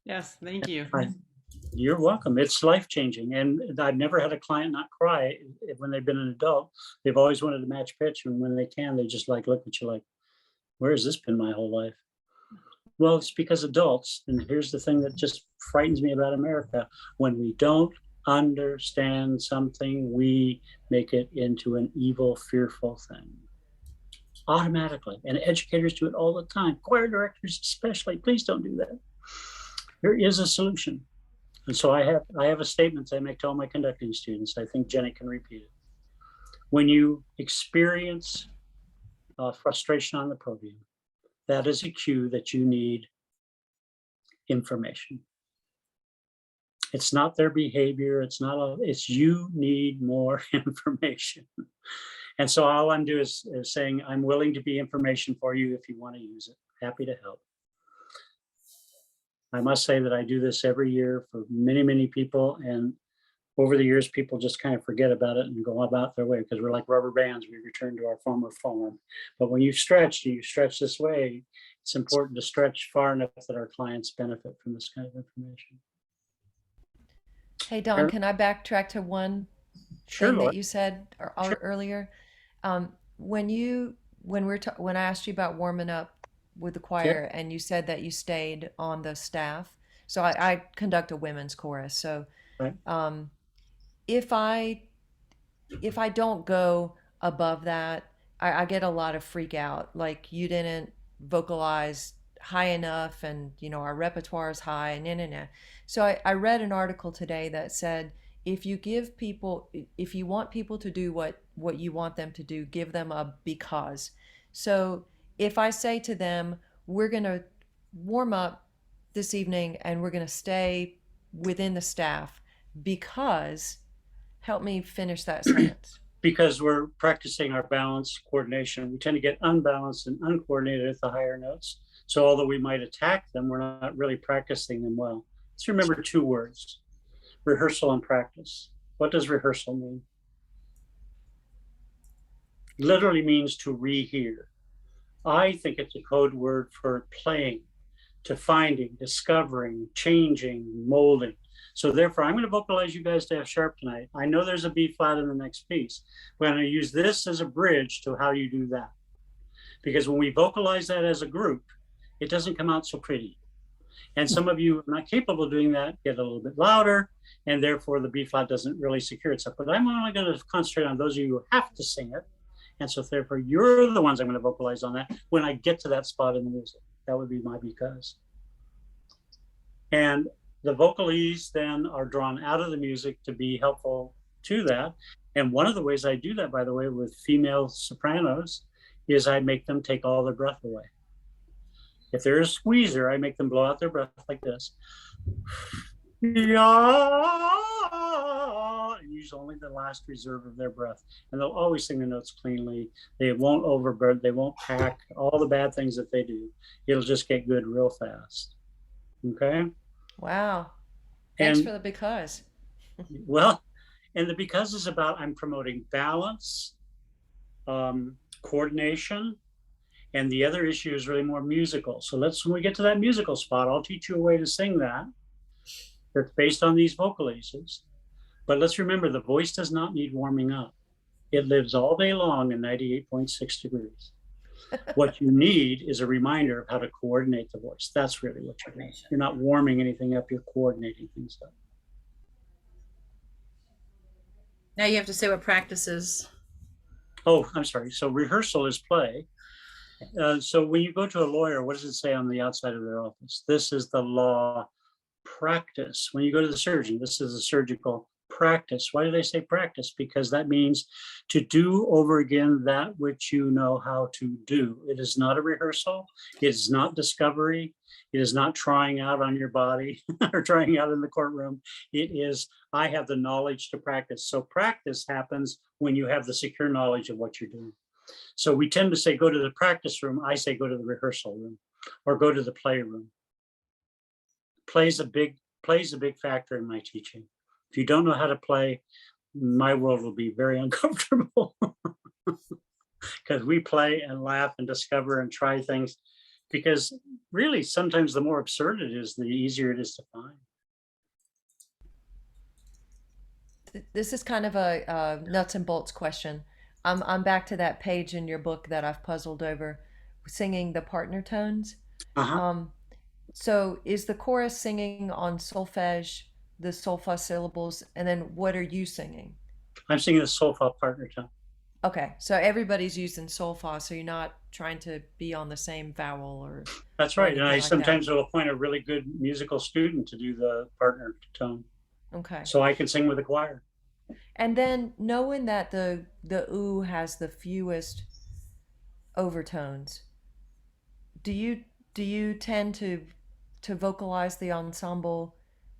Yes, thank you. You're welcome. It's life-changing. And I've never had a client not cry when they've been an adult. They've always wanted to match pitch. And when they can, they just like look at you like, where has this been my whole life? Well, it's because adults, and here's the thing that just frightens me about America, when we don't understand something, we make it into an evil, fearful thing. Automatically. And educators do it all the time. Choir directors especially, please don't do that. There is a solution. And so I have a statement I make to all my conducting students. I think Jenny can repeat it. When you experience frustration on the podium, that is a cue that you need information. It's not their behavior. It's you need more information. And so all I'm doing is saying, I'm willing to be information for you if you want to use it. Happy to help. I must say that I do this every year for many, many people. And over the years, people just kind of forget about it and go about their way because we're like rubber bands. We return to our former form. But when you stretch this way, it's important to stretch far enough that our clients benefit from this kind of information. Hey, Don, Sure. can I backtrack to one Sure, thing Lord. that you said Sure. earlier? When I asked you about warming up with the Yeah. choir, and you said that you stayed on the staff. So I conduct a women's chorus. So Right. um, if I don't go above that, I get a lot of freak out. Like, you didn't vocalize high enough, and our repertoire is high, and no. So I read an article today that said, if you want people to do what you want them to do, give them a because. So if I say to them, we're gonna warm up this evening and we're gonna stay within the staff because, help me finish that sentence. Because we're practicing our balance coordination. We tend to get unbalanced and uncoordinated at the higher notes. So although we might attack them, we're not really practicing them well. Let's remember two words: rehearsal and practice. What does rehearsal mean? Literally means to rehear. I think it's a code word for playing, to finding, discovering, changing, molding. So therefore, I'm going to vocalize you guys to F sharp tonight. I know there's a B flat in the next piece. We're going to use this as a bridge to how you do that. Because when we vocalize that as a group, it doesn't come out so pretty. And some of you are not capable of doing that, get a little bit louder, and therefore the B flat doesn't really secure itself. But I'm only going to concentrate on those of you who have to sing it. And so therefore, you're the ones I'm going to vocalize on that when I get to that spot in the music. That would be my because. And the vocalises then are drawn out of the music to be helpful to that. And one of the ways I do that, by the way, with female sopranos is I make them take all their breath away. If they're a squeezer, I make them blow out their breath like this. Yeah, and use only the last reserve of their breath. And they'll always sing the notes cleanly. They won't overburden, they won't pack all the bad things that they do. It'll just get good real fast. Okay? Wow. Thanks And for the because. well, and the because is about I'm promoting balance, coordination, and the other issue is really more musical. So when we get to that musical spot, I'll teach you a way to sing that. That's based on these vocalises. But let's remember, the voice does not need warming up. It lives all day long in 98.6 degrees. What you need is a reminder of how to coordinate the voice. That's really what you're doing. You're not warming anything up, you're coordinating things up. Now you have to say what practice is. Oh, I'm sorry. So rehearsal is play. So when you go to a lawyer, what does it say on the outside of their office? This is the law practice. When you go to the surgeon, this is a surgical practice. Why do they say practice? Because that means to do over again that which you know how to do. It is not a rehearsal. It is not discovery. It is not trying out on your body or trying out in the courtroom. It is, I have the knowledge to practice. So practice happens when you have the secure knowledge of what you're doing. So we tend to say, go to the practice room. I say, go to the rehearsal room or go to the playroom. Plays a big factor in my teaching. If you don't know how to play, my world will be very uncomfortable because we play and laugh and discover and try things, because really sometimes the more absurd it is, the easier it is to find. This is kind of a nuts and bolts question. I'm back to that page in your book that I've puzzled over, singing the partner tones. Uh-huh. So is the chorus singing on solfege, the solfa syllables, and then what are you singing? I'm singing the solfa partner tone. Okay, so everybody's using solfa, so you're not trying to be on the same vowel or. That's right. And I like sometimes will appoint a really good musical student to do the partner tone. Okay. So I can sing with the choir. And then knowing that the oo has the fewest overtones, do you tend to vocalize the ensemble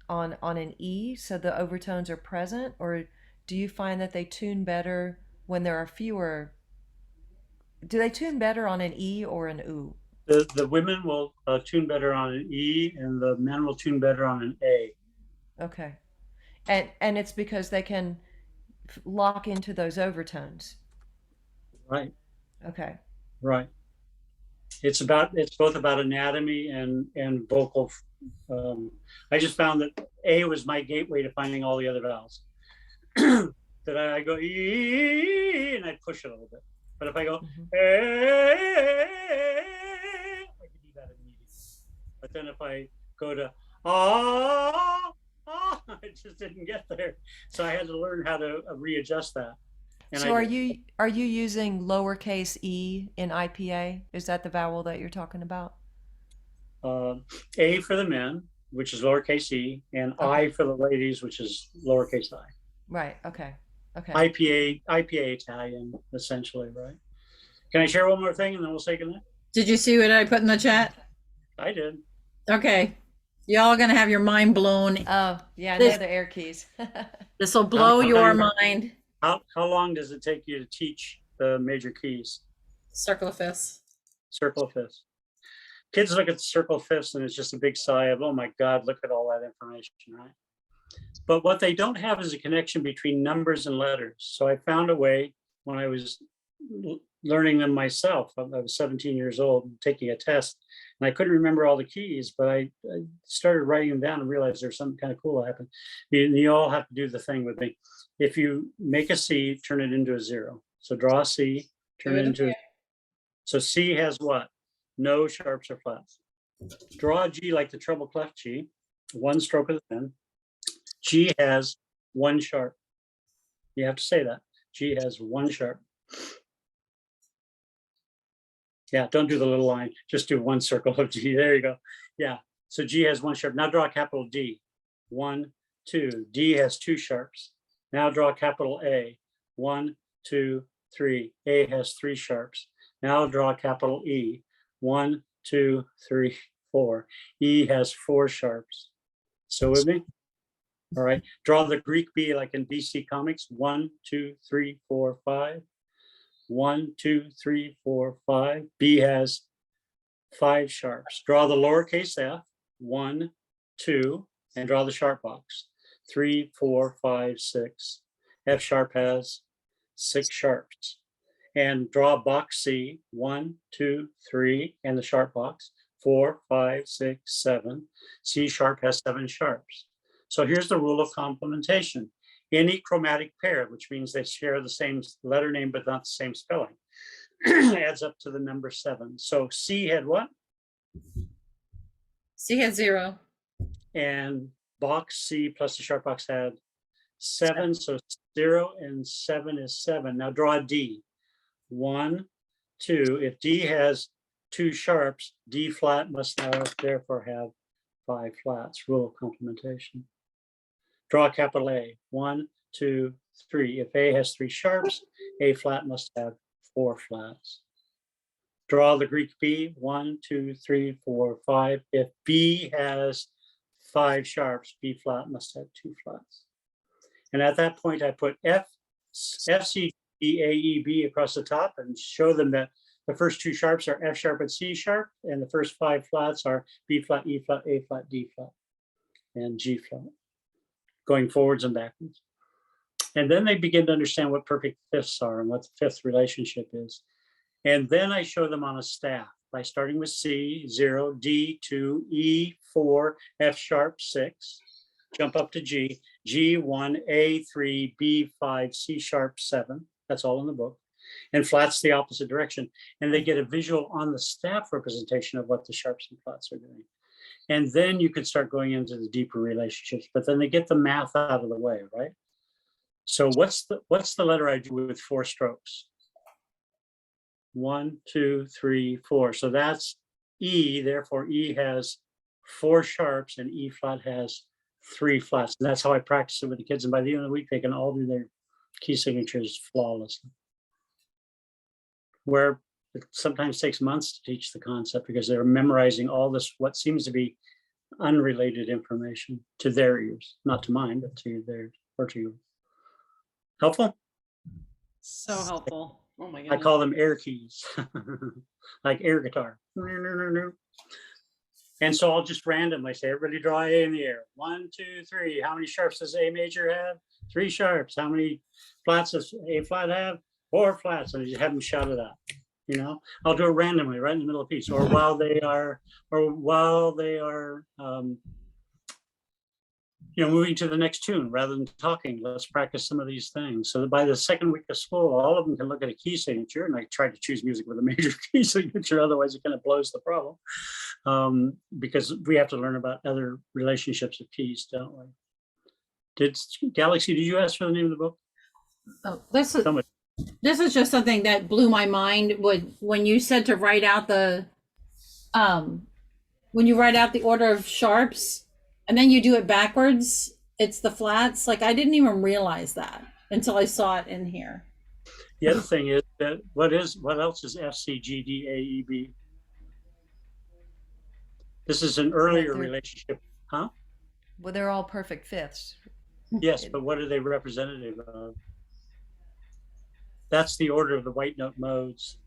on an E so the overtones are present, or do you find that they tune better when there are fewer? Do they tune better on an E or an oo? The women will tune better on an E, and the men will tune better on an A. Okay, and it's because they can lock into those overtones. Right. Okay. Right. It's both about anatomy and vocal I just found that A was my gateway to finding all the other vowels. That I go E and I push it a little bit. But if I go I can do that immediately. But then if I go to I just didn't get there. So I had to learn how to readjust that. And So are you using lowercase e in IPA? Is that the vowel that you're talking about? A for the men, which is lowercase e, and I for the ladies, which is lowercase I. Right. Okay. Okay. IPA Italian, essentially, right? Can I share one more thing and then we'll say goodnight? Did you see what I put in the chat? I did. Okay. Y'all gonna have your mind blown. Oh, yeah, I This- know the air keys. This will blow your mind. How long does it take you to teach the major keys? Circle of fifths. Circle of fifths. Kids look at the circle of fifths and it's just a big sigh of, oh my God, look at all that information, right? But what they don't have is a connection between numbers and letters. So I found a way when I was learning them myself. I was 17 years old taking a test and I couldn't remember all the keys, but I started writing them down and realized there's something kind of cool that happened. You all have to do the thing with me. If you make a C, turn it into a 0. So draw a C, turn it into, so C has what? No sharps or flats. Draw a G like the treble clef G, one stroke of the pen. G has one sharp. You have to say that. G has one sharp. Yeah, don't do the little line. Just do one circle of G. There you go. Yeah. So G has one sharp. Now draw a capital D. 1, 2. D has 2 sharps. Now draw a capital A. 1, 2, 3. A has 3 sharps. Now draw a capital E. 1, 2, 3, 4. E has 4 sharps. So with me? All right. Draw the Greek B like in BC Comics. 1, 2, 3, 4, 5. 1, 2, 3, 4, 5. B has 5 sharps. Draw the lowercase f. 1, 2, and draw the sharp box. 3, 4, 5, 6. F sharp has 6 sharps. And draw box C. 1, 2, 3, and the sharp box. 4, 5, 6, 7. C sharp has 7 sharps. So here's the rule of complementation. Any chromatic pair, which means they share the same letter name but not the same spelling, adds up to the number 7. So C had what? C had 0. And box C plus the sharp box had 7. So 0 and 7 is 7. Now draw a D. 1, 2. If D has 2 sharps, D flat must therefore have 5 flats. Rule of complementation. Draw a capital A. 1, 2, 3. If A has 3 sharps, A flat must have 4 flats. Draw the Greek B. 1, 2, 3, 4, 5. If B has 5 sharps, B flat must have 2 flats. And at that point, I put F, C, D, A, E, B across the top and show them that the first 2 sharps are F sharp and C sharp, and the first 5 flats are B flat, E flat, A flat, D flat, and G flat, going forwards and backwards. And then they begin to understand what perfect fifths are and what the fifth relationship is. And then I show them on a staff by starting with C, 0, D, 2, E, 4, F sharp, 6, jump up to G, G, 1, A, 3, B, 5, C sharp, 7. That's all in the book. And flats the opposite direction. And they get a visual on the staff representation of what the sharps and flats are doing. And then you could start going into the deeper relationships, but then they get the math out of the way, right? So what's the letter I do with 4 strokes? 1, 2, 3, 4. So that's E, therefore E has 4 sharps and E flat has 3 flats. And that's how I practice it with the kids. And by the end of the week, they can all do their key signatures flawlessly. Where it sometimes takes months to teach the concept because they're memorizing all this, what seems to be unrelated information to their ears, not to mine, but to theirs or to you. Helpful? So helpful. Oh my I goodness. call them air keys, like air guitar. And so I'll just randomly say, everybody draw A in the air. 1, 2, 3. How many sharps does A major have? 3 sharps. How many flats does A flat have? 4 flats. And you just have them shout it out. You know, I'll do it randomly right in the middle of a piece, or while they are, moving to the next tune rather than talking. Let's practice some of these things. So that by the second week of school, all of them can look at a key signature, and I try to choose music with a major key signature. Otherwise, it kind of blows the problem, because we have to learn about other relationships of keys, don't we? Galaxy, did you ask for the name of the book? Oh, this is just something that blew my mind when you said to write out when you write out the order of sharps and then you do it backwards, it's the flats. Like, I didn't even realize that until I saw it in here. The other thing is that what else is F, C, G, D, A, E, B? This is an earlier relationship, huh? Well, they're all perfect fifths. Yes, but what are they representative of? That's the order of the white note modes.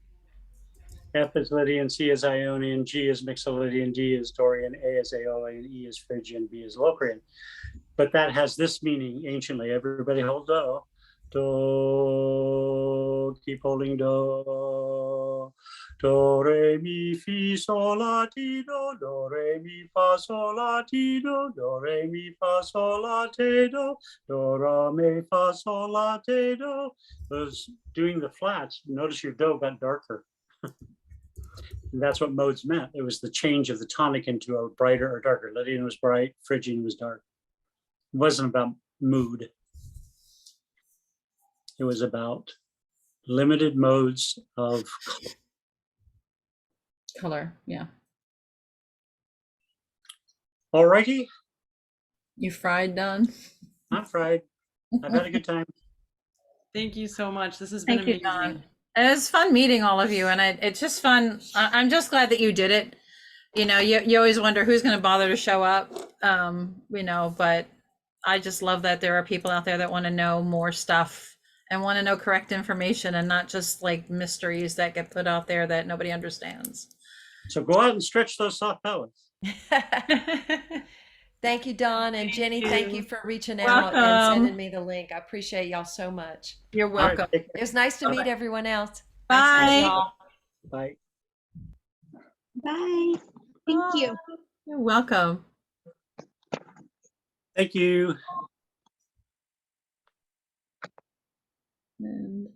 F is Lydian, C is Ionian, G is Mixolydian, D is Dorian, A is Aeolian, E is Phrygian, B is Locrian. But that has this meaning anciently. Everybody hold do. Do, keep holding do. Do, re, mi, fi, sol, la, ti, do, re, mi, fa, sol, la, ti, do, re, mi, fa, sol, la, te, do, ra, mi, fa, sol, la, te, do. Those doing the flats, notice your do got darker. And that's what modes meant. It was the change of the tonic into a brighter or darker. Lydian was bright, Phrygian was dark. It wasn't about mood. It was about limited modes of Color, yeah. All righty. You fried, Don? I'm fried. I've had a good time. Thank you so much. This has been Thank you, amazing. Don. It was fun meeting all of you, and it's just fun. I'm just glad that you did it. You know, you always wonder who's going to bother to show up, but I just love that there are people out there that want to know more stuff and want to know correct information and not just like mysteries that get put out there that nobody understands. So go out and stretch those soft pellets. Thank you, Don and Jenny. Thank you for reaching out Welcome. and sending me the link. I appreciate y'all so much. You're All right, welcome. take It was nice to meet everyone else. Bye. Y'all. Bye. Bye. Thank you. You're welcome. Thank you. And